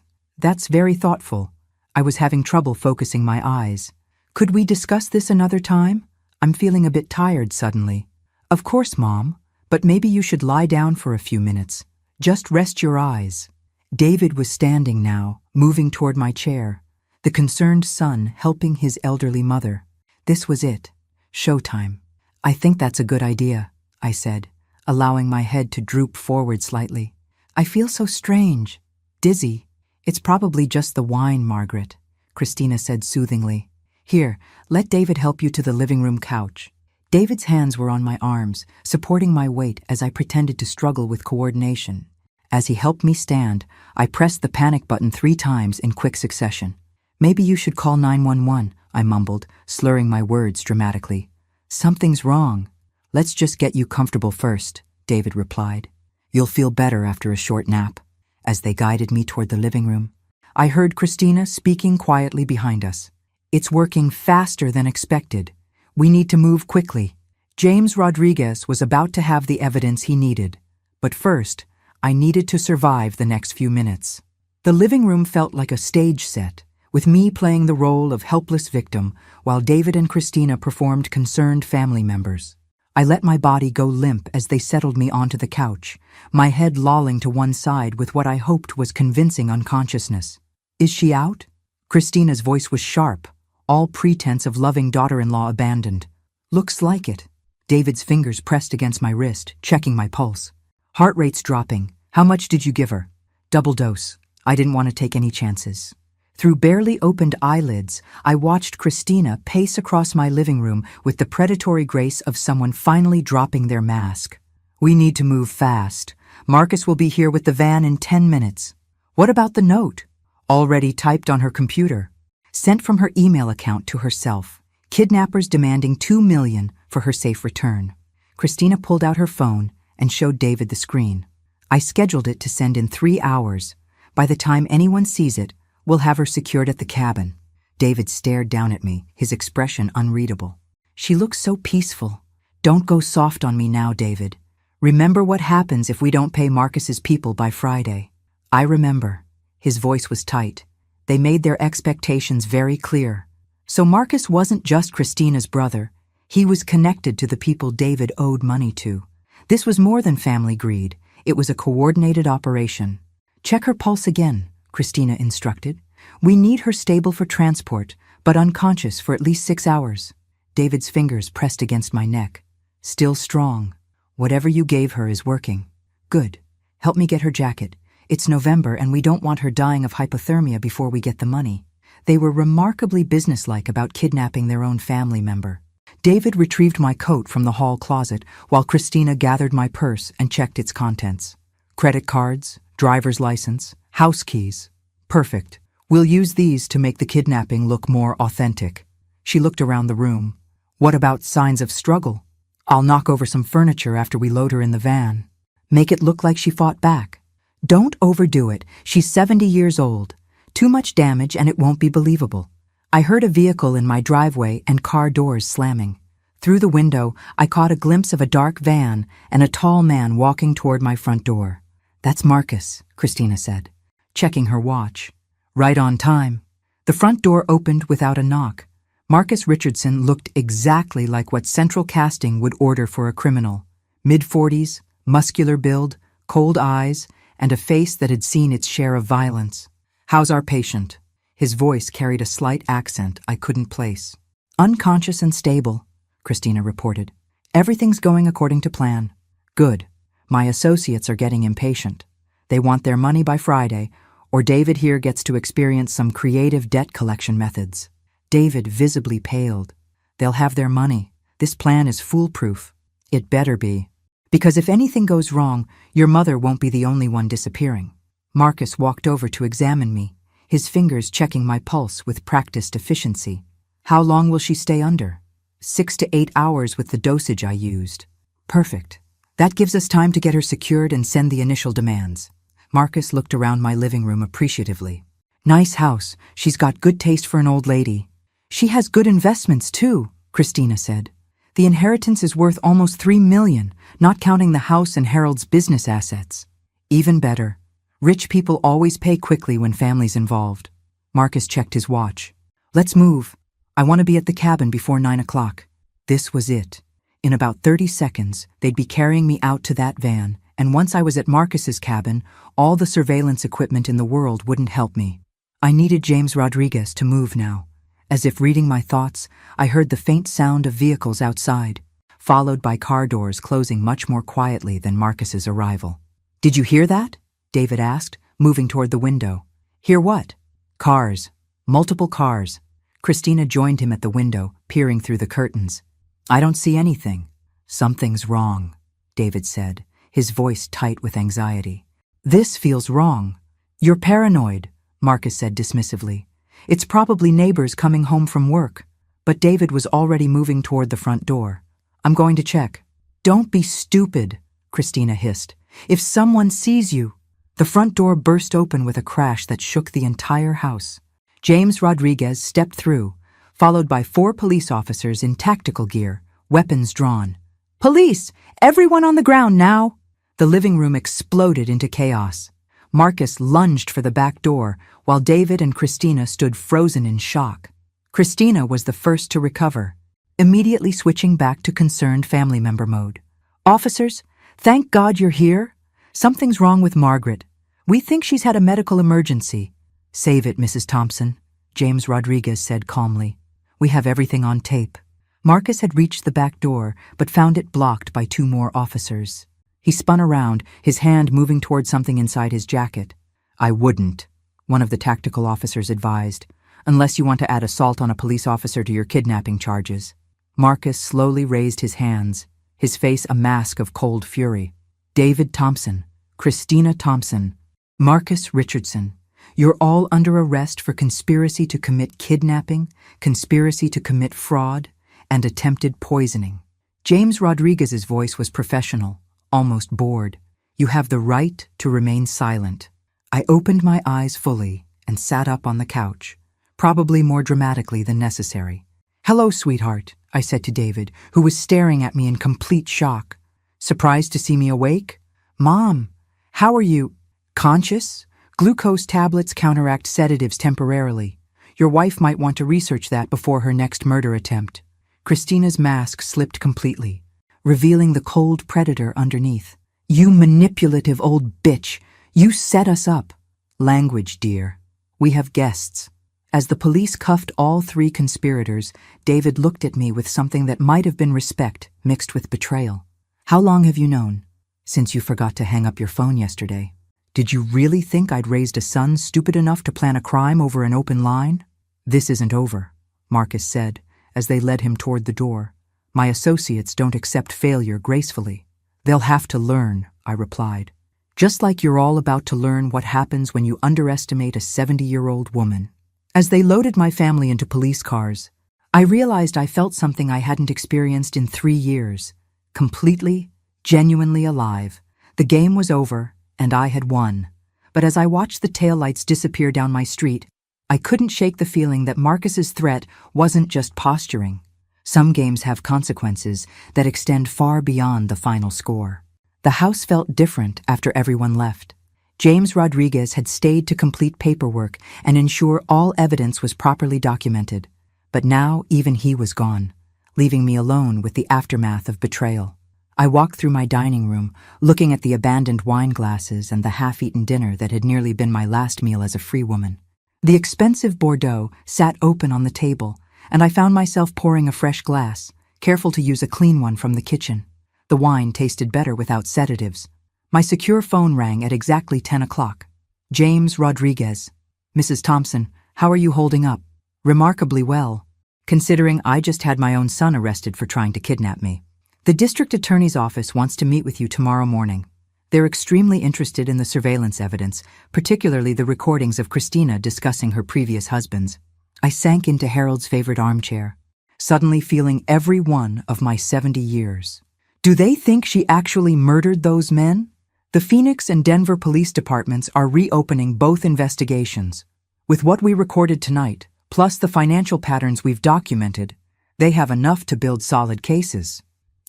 very thoughtful." I was having trouble focusing my eyes. "Could we discuss this another time? I'm feeling a bit tired suddenly." "Of course, Mom, but maybe you should lie down for a few minutes. Just rest your eyes." David was standing now, moving toward my chair, the concerned son helping his elderly mother. This was it. Showtime. "I think that's a good idea," I said, allowing my head to droop forward slightly. "I feel so strange. Dizzy. It's probably just the wine, Margaret." Christina said soothingly. Here, let David help you to the living room couch. David's hands were on my arms, supporting my weight as I pretended to struggle with coordination. As he helped me stand, I pressed the panic button 3 times in quick succession. Maybe you should call 911, I mumbled, slurring my words dramatically. Something's wrong. Let's just get you comfortable first, David replied. You'll feel better after a short nap. As they guided me toward the living room, I heard Christina speaking quietly behind us. It's working faster than expected. We need to move quickly. James Rodriguez was about to have the evidence he needed. But first, I needed to survive the next few minutes. The living room felt like a stage set, with me playing the role of helpless victim while David and Christina performed concerned family members. I let my body go limp as they settled me onto the couch, my head lolling to one side with what I hoped was convincing unconsciousness. Is she out? Christina's voice was sharp, all pretense of loving daughter-in-law abandoned. Looks like it. David's fingers pressed against my wrist, checking my pulse. Heart rate's dropping. How much did you give her? Double dose. I didn't want to take any chances. Through barely opened eyelids, I watched Christina pace across my living room with the predatory grace of someone finally dropping their mask. We need to move fast. Marcus will be here with the van in 10 minutes. What about the note? Already typed on her computer. Sent from her email account to herself. Kidnappers demanding $2 million for her safe return. Christina pulled out her phone and showed David the screen. I scheduled it to send in 3 hours. By the time anyone sees it, we'll have her secured at the cabin. David stared down at me, his expression unreadable. She looks so peaceful. Don't go soft on me now, David. Remember what happens if we don't pay Marcus's people by Friday. I remember. His voice was tight. They made their expectations very clear. So Marcus wasn't just Christina's brother. He was connected to the people David owed money to. This was more than family greed. It was a coordinated operation. Check her pulse again, Christina instructed. We need her stable for transport, but unconscious for at least 6 hours. David's fingers pressed against my neck. Still strong. Whatever you gave her is working. Good. Help me get her jacket. It's November and we don't want her dying of hypothermia before we get the money. They were remarkably businesslike about kidnapping their own family member. David retrieved my coat from the hall closet while Christina gathered my purse and checked its contents. Credit cards, driver's license, house keys. Perfect. We'll use these to make the kidnapping look more authentic. She looked around the room. What about signs of struggle? I'll knock over some furniture after we load her in the van. Make it look like she fought back. Don't overdo it. She's 70 years old. Too much damage and it won't be believable. I heard a vehicle in my driveway and car doors slamming. Through the window, I caught a glimpse of a dark van and a tall man walking toward my front door. That's Marcus, Christina said, checking her watch. Right on time. The front door opened without a knock. Marcus Richardson looked exactly like what central casting would order for a criminal. Mid-40s, muscular build, cold eyes, and a face that had seen its share of violence. How's our patient? His voice carried a slight accent I couldn't place. Unconscious and stable, Christina reported. Everything's going according to plan. Good. My associates are getting impatient. They want their money by Friday, or David here gets to experience some creative debt collection methods. David visibly paled. They'll have their money. This plan is foolproof. It better be. Because if anything goes wrong, your mother won't be the only one disappearing. Marcus walked over to examine me, his fingers checking my pulse with practiced efficiency. How long will she stay under? 6 to 8 hours with the dosage I used. Perfect. That gives us time to get her secured and send the initial demands. Marcus looked around my living room appreciatively. Nice house. She's got good taste for an old lady. She has good investments too, Christina said. The inheritance is worth almost $3 million, not counting the house and Harold's business assets. Even better. Rich people always pay quickly when family's involved. Marcus checked his watch. Let's move. I want to be at the cabin before 9 o'clock. This was it. In about 30 seconds, they'd be carrying me out to that van, and once I was at Marcus's cabin, all the surveillance equipment in the world wouldn't help me. I needed James Rodriguez to move now. As if reading my thoughts, I heard the faint sound of vehicles outside, followed by car doors closing much more quietly than Marcus's arrival. Did you hear that? David asked, moving toward the window. Hear what? Cars. Multiple cars. Christina joined him at the window, peering through the curtains. I don't see anything. Something's wrong, David said, his voice tight with anxiety. This feels wrong. You're paranoid, Marcus said dismissively. It's probably neighbors coming home from work. But David was already moving toward the front door. I'm going to check. Don't be stupid, Christina hissed. If someone sees you. The front door burst open with a crash that shook the entire house. James Rodriguez stepped through, followed by 4 police officers in tactical gear, weapons drawn. Police! Everyone on the ground now! The living room exploded into chaos. Marcus lunged for the back door, while David and Christina stood frozen in shock. Christina was the first to recover, immediately switching back to concerned family member mode. Officers, thank God you're here. Something's wrong with Margaret. We think she's had a medical emergency. Save it, Mrs. Thompson, James Rodriguez said calmly. We have everything on tape. Marcus had reached the back door, but found it blocked by 2 more officers. He spun around, his hand moving toward something inside his jacket. I wouldn't, one of the tactical officers advised, unless you want to add assault on a police officer to your kidnapping charges. Marcus slowly raised his hands, his face a mask of cold fury. David Thompson, Christina Thompson, Marcus Richardson, you're all under arrest for conspiracy to commit kidnapping, conspiracy to commit fraud, and attempted poisoning. James Rodriguez's voice was professional, almost bored. You have the right to remain silent. I opened my eyes fully and sat up on the couch, probably more dramatically than necessary. Hello, sweetheart, I said to David, who was staring at me in complete shock. Surprised to see me awake? Mom, how are you? Conscious? Glucose tablets counteract sedatives temporarily. Your wife might want to research that before her next murder attempt. Christina's mask slipped completely, revealing the cold predator underneath. You manipulative old bitch! You set us up. Language, dear. We have guests. As the police cuffed all 3 conspirators, David looked at me with something that might have been respect mixed with betrayal. How long have you known? Since you forgot to hang up your phone yesterday. Did you really think I'd raised a son stupid enough to plan a crime over an open line? This isn't over, Marcus said, as they led him toward the door. My associates don't accept failure gracefully. They'll have to learn, I replied. Just like you're all about to learn what happens when you underestimate a 70-year-old woman. As they loaded my family into police cars, I realized I felt something I hadn't experienced in 3 years. Completely, genuinely alive. The game was over, and I had won. But as I watched the taillights disappear down my street, I couldn't shake the feeling that Marcus's threat wasn't just posturing. Some games have consequences that extend far beyond the final score. The house felt different after everyone left. James Rodriguez had stayed to complete paperwork and ensure all evidence was properly documented. But now even he was gone, leaving me alone with the aftermath of betrayal. I walked through my dining room, looking at the abandoned wine glasses and the half-eaten dinner that had nearly been my last meal as a free woman. The expensive Bordeaux sat open on the table, and I found myself pouring a fresh glass, careful to use a clean one from the kitchen. The wine tasted better without sedatives. My secure phone rang at exactly 10 o'clock. James Rodriguez. Mrs. Thompson, how are you holding up? Remarkably well, considering I just had my own son arrested for trying to kidnap me. The district attorney's office wants to meet with you tomorrow morning. They're extremely interested in the surveillance evidence, particularly the recordings of Christina discussing her previous husbands. I sank into Harold's favorite armchair, suddenly feeling every one of my 70 years. Do they think she actually murdered those men? The Phoenix and Denver police departments are reopening both investigations. With what we recorded tonight, plus the financial patterns we've documented, they have enough to build solid cases.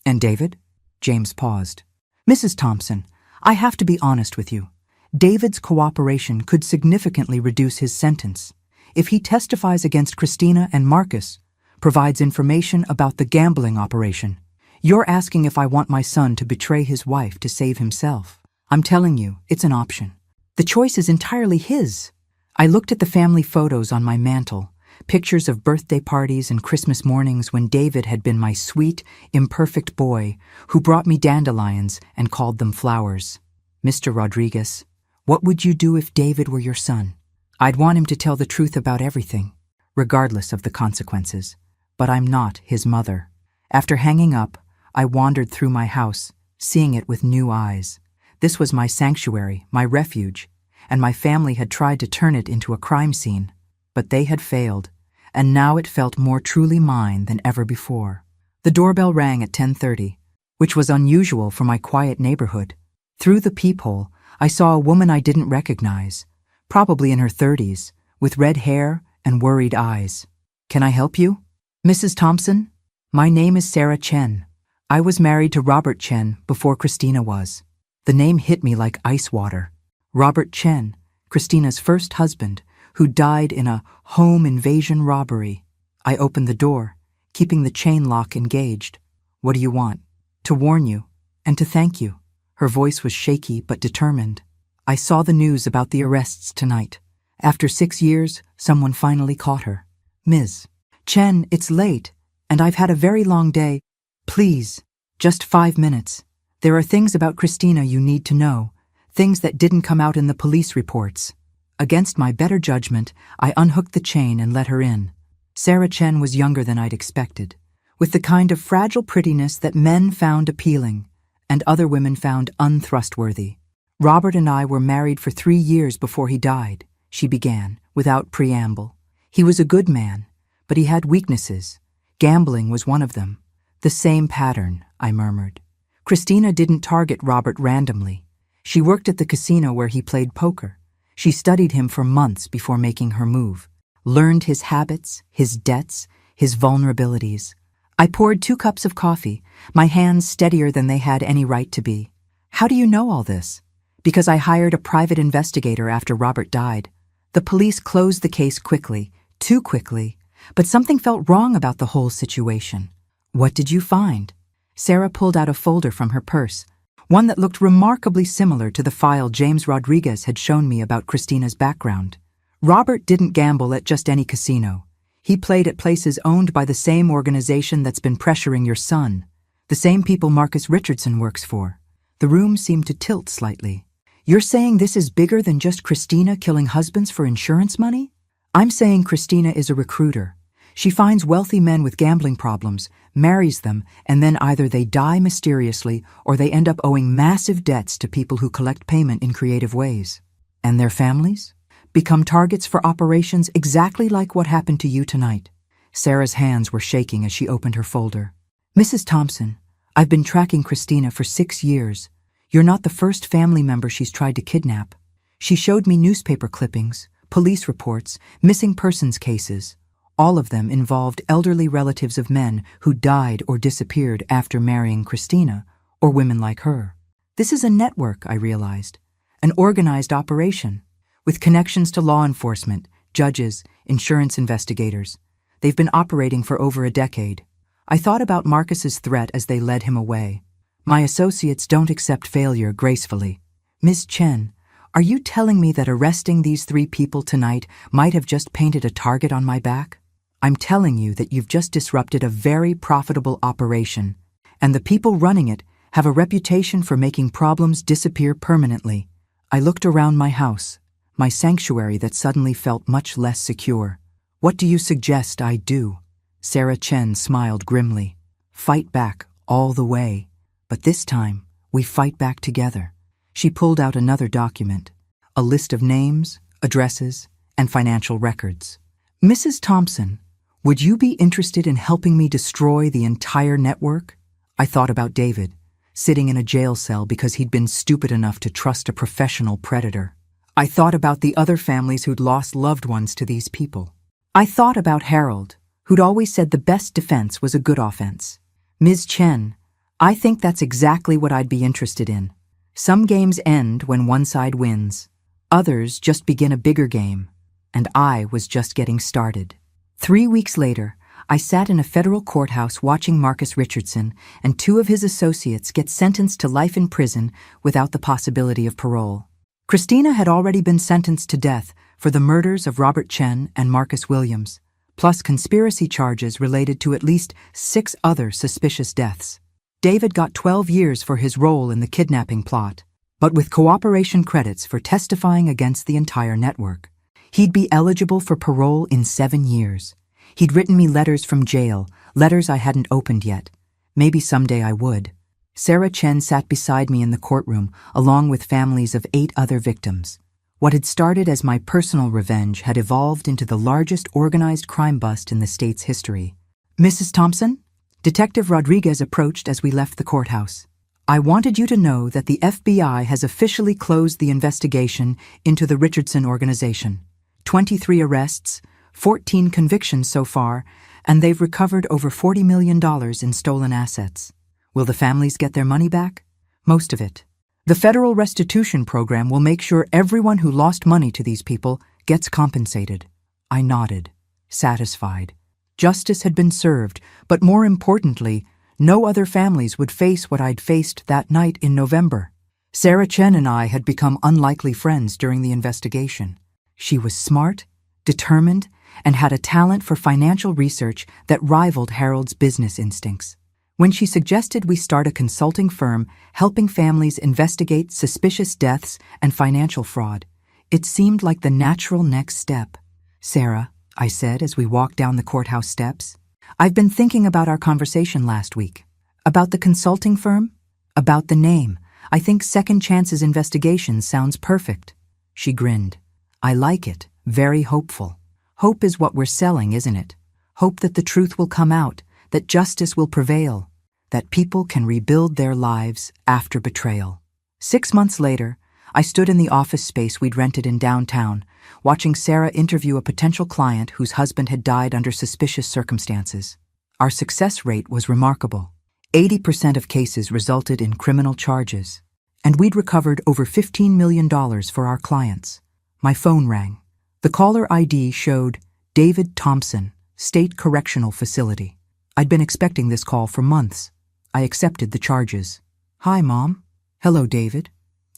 And David? James paused. Mrs. Thompson, I have to be honest with you. David's cooperation could significantly reduce his sentence. If he testifies against Christina and Marcus, provides information about the gambling operation. You're asking if I want my son to betray his wife to save himself. I'm telling you, it's an option. The choice is entirely his. I looked at the family photos on my mantle, pictures of birthday parties and Christmas mornings when David had been my sweet, imperfect boy who brought me dandelions and called them flowers. Mr. Rodriguez, what would you do if David were your son? I'd want him to tell the truth about everything, regardless of the consequences. But I'm not his mother. After hanging up, I wandered through my house, seeing it with new eyes. This was my sanctuary, my refuge, and my family had tried to turn it into a crime scene. But they had failed, and now it felt more truly mine than ever before. The doorbell rang at 10:30, which was unusual for my quiet neighborhood. Through the peephole, I saw a woman I didn't recognize, probably in her 30s, with red hair and worried eyes. "Can I help you?" "Mrs. Thompson? My name is Sarah Chen. I was married to Robert Chen before Christina was." The name hit me like ice water. Robert Chen, Christina's first husband, who died in a home invasion robbery. I opened the door, keeping the chain lock engaged. "What do you want?" "To warn you, and to thank you." Her voice was shaky but determined. "I saw the news about the arrests tonight. After 6 years, someone finally caught her." "Ms. Chen, it's late, and I've had a very long day. Please, just 5 minutes. There are things about Christina you need to know, things that didn't come out in the police reports." Against my better judgment, I unhooked the chain and let her in. Sarah Chen was younger than I'd expected, with the kind of fragile prettiness that men found appealing and other women found untrustworthy. "Robert and I were married for 3 years before he died," she began, without preamble. "He was a good man, but he had weaknesses. Gambling was one of them." "The same pattern," I murmured. Christina didn't target Robert randomly. She worked at the casino where he played poker. She studied him for months before making her move, learned his habits, his debts, his vulnerabilities. I poured 2 cups of coffee, my hands steadier than they had any right to be. "How do you know all this?" "Because I hired a private investigator after Robert died. The police closed the case quickly, too quickly, but something felt wrong about the whole situation." "What did you find?" Sarah pulled out a folder from her purse, one that looked remarkably similar to the file James Rodriguez had shown me about Christina's background. "Robert didn't gamble at just any casino. He played at places owned by the same organization that's been pressuring your son, the same people Marcus Richardson works for." The room seemed to tilt slightly. "You're saying this is bigger than just Christina killing husbands for insurance money?" "I'm saying Christina is a recruiter. She finds wealthy men with gambling problems, marries them, and then either they die mysteriously or they end up owing massive debts to people who collect payment in creative ways. And their families become targets for operations exactly like what happened to you tonight." Sarah's hands were shaking as she opened her folder. "Mrs. Thompson, I've been tracking Christina for 6 years. You're not the first family member she's tried to kidnap. She showed me newspaper clippings, police reports, missing persons cases. All of them involved elderly relatives of men who died or disappeared after marrying Christina, or women like her. This is a network, I realized, an organized operation, with connections to law enforcement, judges, insurance investigators. They've been operating for over a decade. I thought about Marcus's threat as they led him away. My associates don't accept failure gracefully. Ms. Chen, are you telling me that arresting these 3 people tonight might have just painted a target on my back? I'm telling you that you've just disrupted a very profitable operation, and the people running it have a reputation for making problems disappear permanently. I looked around my house, my sanctuary that suddenly felt much less secure. "What do you suggest I do?" Sarah Chen smiled grimly. "Fight back all the way. But this time, we fight back together." She pulled out another document, a list of names, addresses, and financial records. "Mrs. Thompson, would you be interested in helping me destroy the entire network?" I thought about David, sitting in a jail cell because he'd been stupid enough to trust a professional predator. I thought about the other families who'd lost loved ones to these people. I thought about Harold, who'd always said the best defense was a good offense. "Ms. Chen, I think that's exactly what I'd be interested in. Some games end when one side wins. Others just begin a bigger game, and I was just getting started." 3 weeks later, I sat in a federal courthouse watching Marcus Richardson and 2 of his associates get sentenced to life in prison without the possibility of parole. Christina had already been sentenced to death for the murders of Robert Chen and Marcus Williams, plus conspiracy charges related to at least 6 other suspicious deaths. David got 12 years for his role in the kidnapping plot, but with cooperation credits for testifying against the entire network. He'd be eligible for parole in 7 years. He'd written me letters from jail, letters I hadn't opened yet. Maybe someday I would. Sarah Chen sat beside me in the courtroom, along with families of 8 other victims. What had started as my personal revenge had evolved into the largest organized crime bust in the state's history. "Mrs. Thompson?" Detective Rodriguez approached as we left the courthouse. "I wanted you to know that the FBI has officially closed the investigation into the Richardson organization. 23 arrests, 14 convictions so far, and they've recovered over $40 million in stolen assets. Will the families get their money back? Most of it. The federal restitution program will make sure everyone who lost money to these people gets compensated." I nodded, satisfied. Justice had been served, but more importantly, no other families would face what I'd faced that night in November. Sarah Chen and I had become unlikely friends during the investigation. She was smart, determined, and had a talent for financial research that rivaled Harold's business instincts. When she suggested we start a consulting firm helping families investigate suspicious deaths and financial fraud, it seemed like the natural next step. "Sarah," I said as we walked down the courthouse steps, "I've been thinking about our conversation last week. About the consulting firm? About the name. I think Second Chances Investigations sounds perfect." She grinned. "I like it. Very hopeful. Hope is what we're selling, isn't it? Hope that the truth will come out, that justice will prevail, that people can rebuild their lives after betrayal." 6 months later, I stood in the office space we'd rented in downtown, watching Sarah interview a potential client whose husband had died under suspicious circumstances. Our success rate was remarkable. 80% of cases resulted in criminal charges, and we'd recovered over $15 million for our clients. My phone rang. The caller ID showed David Thompson, State Correctional Facility. I'd been expecting this call for months. I accepted the charges. "Hi, Mom." "Hello, David.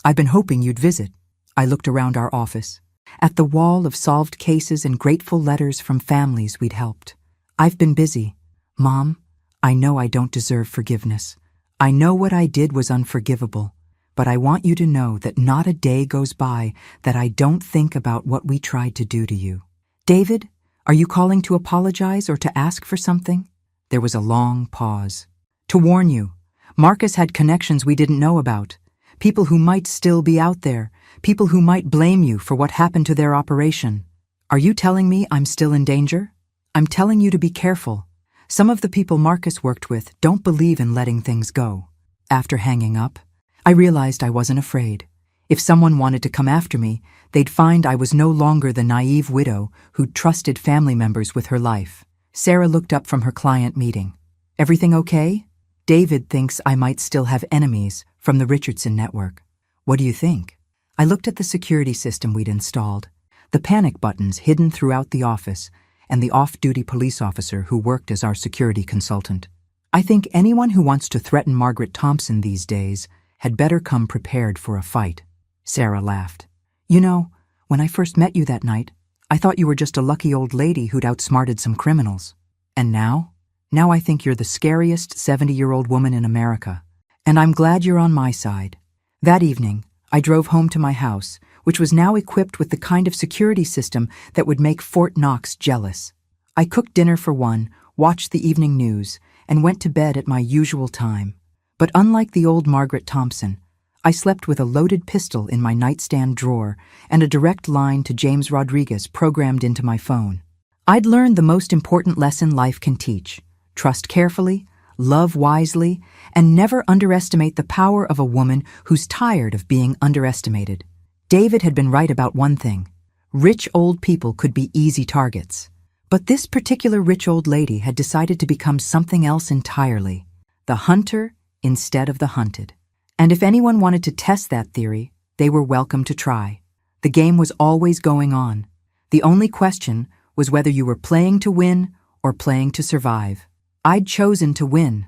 I've been hoping you'd visit." I looked around our office, at the wall of solved cases and grateful letters from families we'd helped. "I've been busy. Mom, I know I don't deserve forgiveness. I know what I did was unforgivable, but I want you to know that not a day goes by that I don't think about what we tried to do to you." "David, are you calling to apologize or to ask for something?" There was a long pause. "To warn you, Marcus had connections we didn't know about. People who might still be out there. People who might blame you for what happened to their operation. Are you telling me I'm still in danger? I'm telling you to be careful. Some of the people Marcus worked with don't believe in letting things go." After hanging up, I realized I wasn't afraid. If someone wanted to come after me, they'd find I was no longer the naive widow who'd trusted family members with her life. Sarah looked up from her client meeting. "Everything okay? David thinks I might still have enemies from the Richardson network. What do you think?" I looked at the security system we'd installed, the panic buttons hidden throughout the office, and the off-duty police officer who worked as our security consultant. "I think anyone who wants to threaten Margaret Thompson these days had better come prepared for a fight." Sarah laughed. "You know, when I first met you that night, I thought you were just a lucky old lady who'd outsmarted some criminals. And now? Now I think you're the scariest 70-year-old woman in America. And I'm glad you're on my side." That evening, I drove home to my house, which was now equipped with the kind of security system that would make Fort Knox jealous. I cooked dinner for one, watched the evening news, and went to bed at my usual time. But unlike the old Margaret Thompson, I slept with a loaded pistol in my nightstand drawer and a direct line to James Rodriguez programmed into my phone. I'd learned the most important lesson life can teach: trust carefully, love wisely, and never underestimate the power of a woman who's tired of being underestimated. David had been right about one thing: rich old people could be easy targets. But this particular rich old lady had decided to become something else entirely: the hunter instead of the hunted. And if anyone wanted to test that theory, they were welcome to try. The game was always going on. The only question was whether you were playing to win or playing to survive. I'd chosen to win.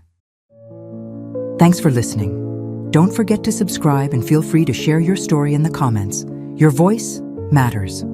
Thanks for listening. Don't forget to subscribe and feel free to share your story in the comments. Your voice matters.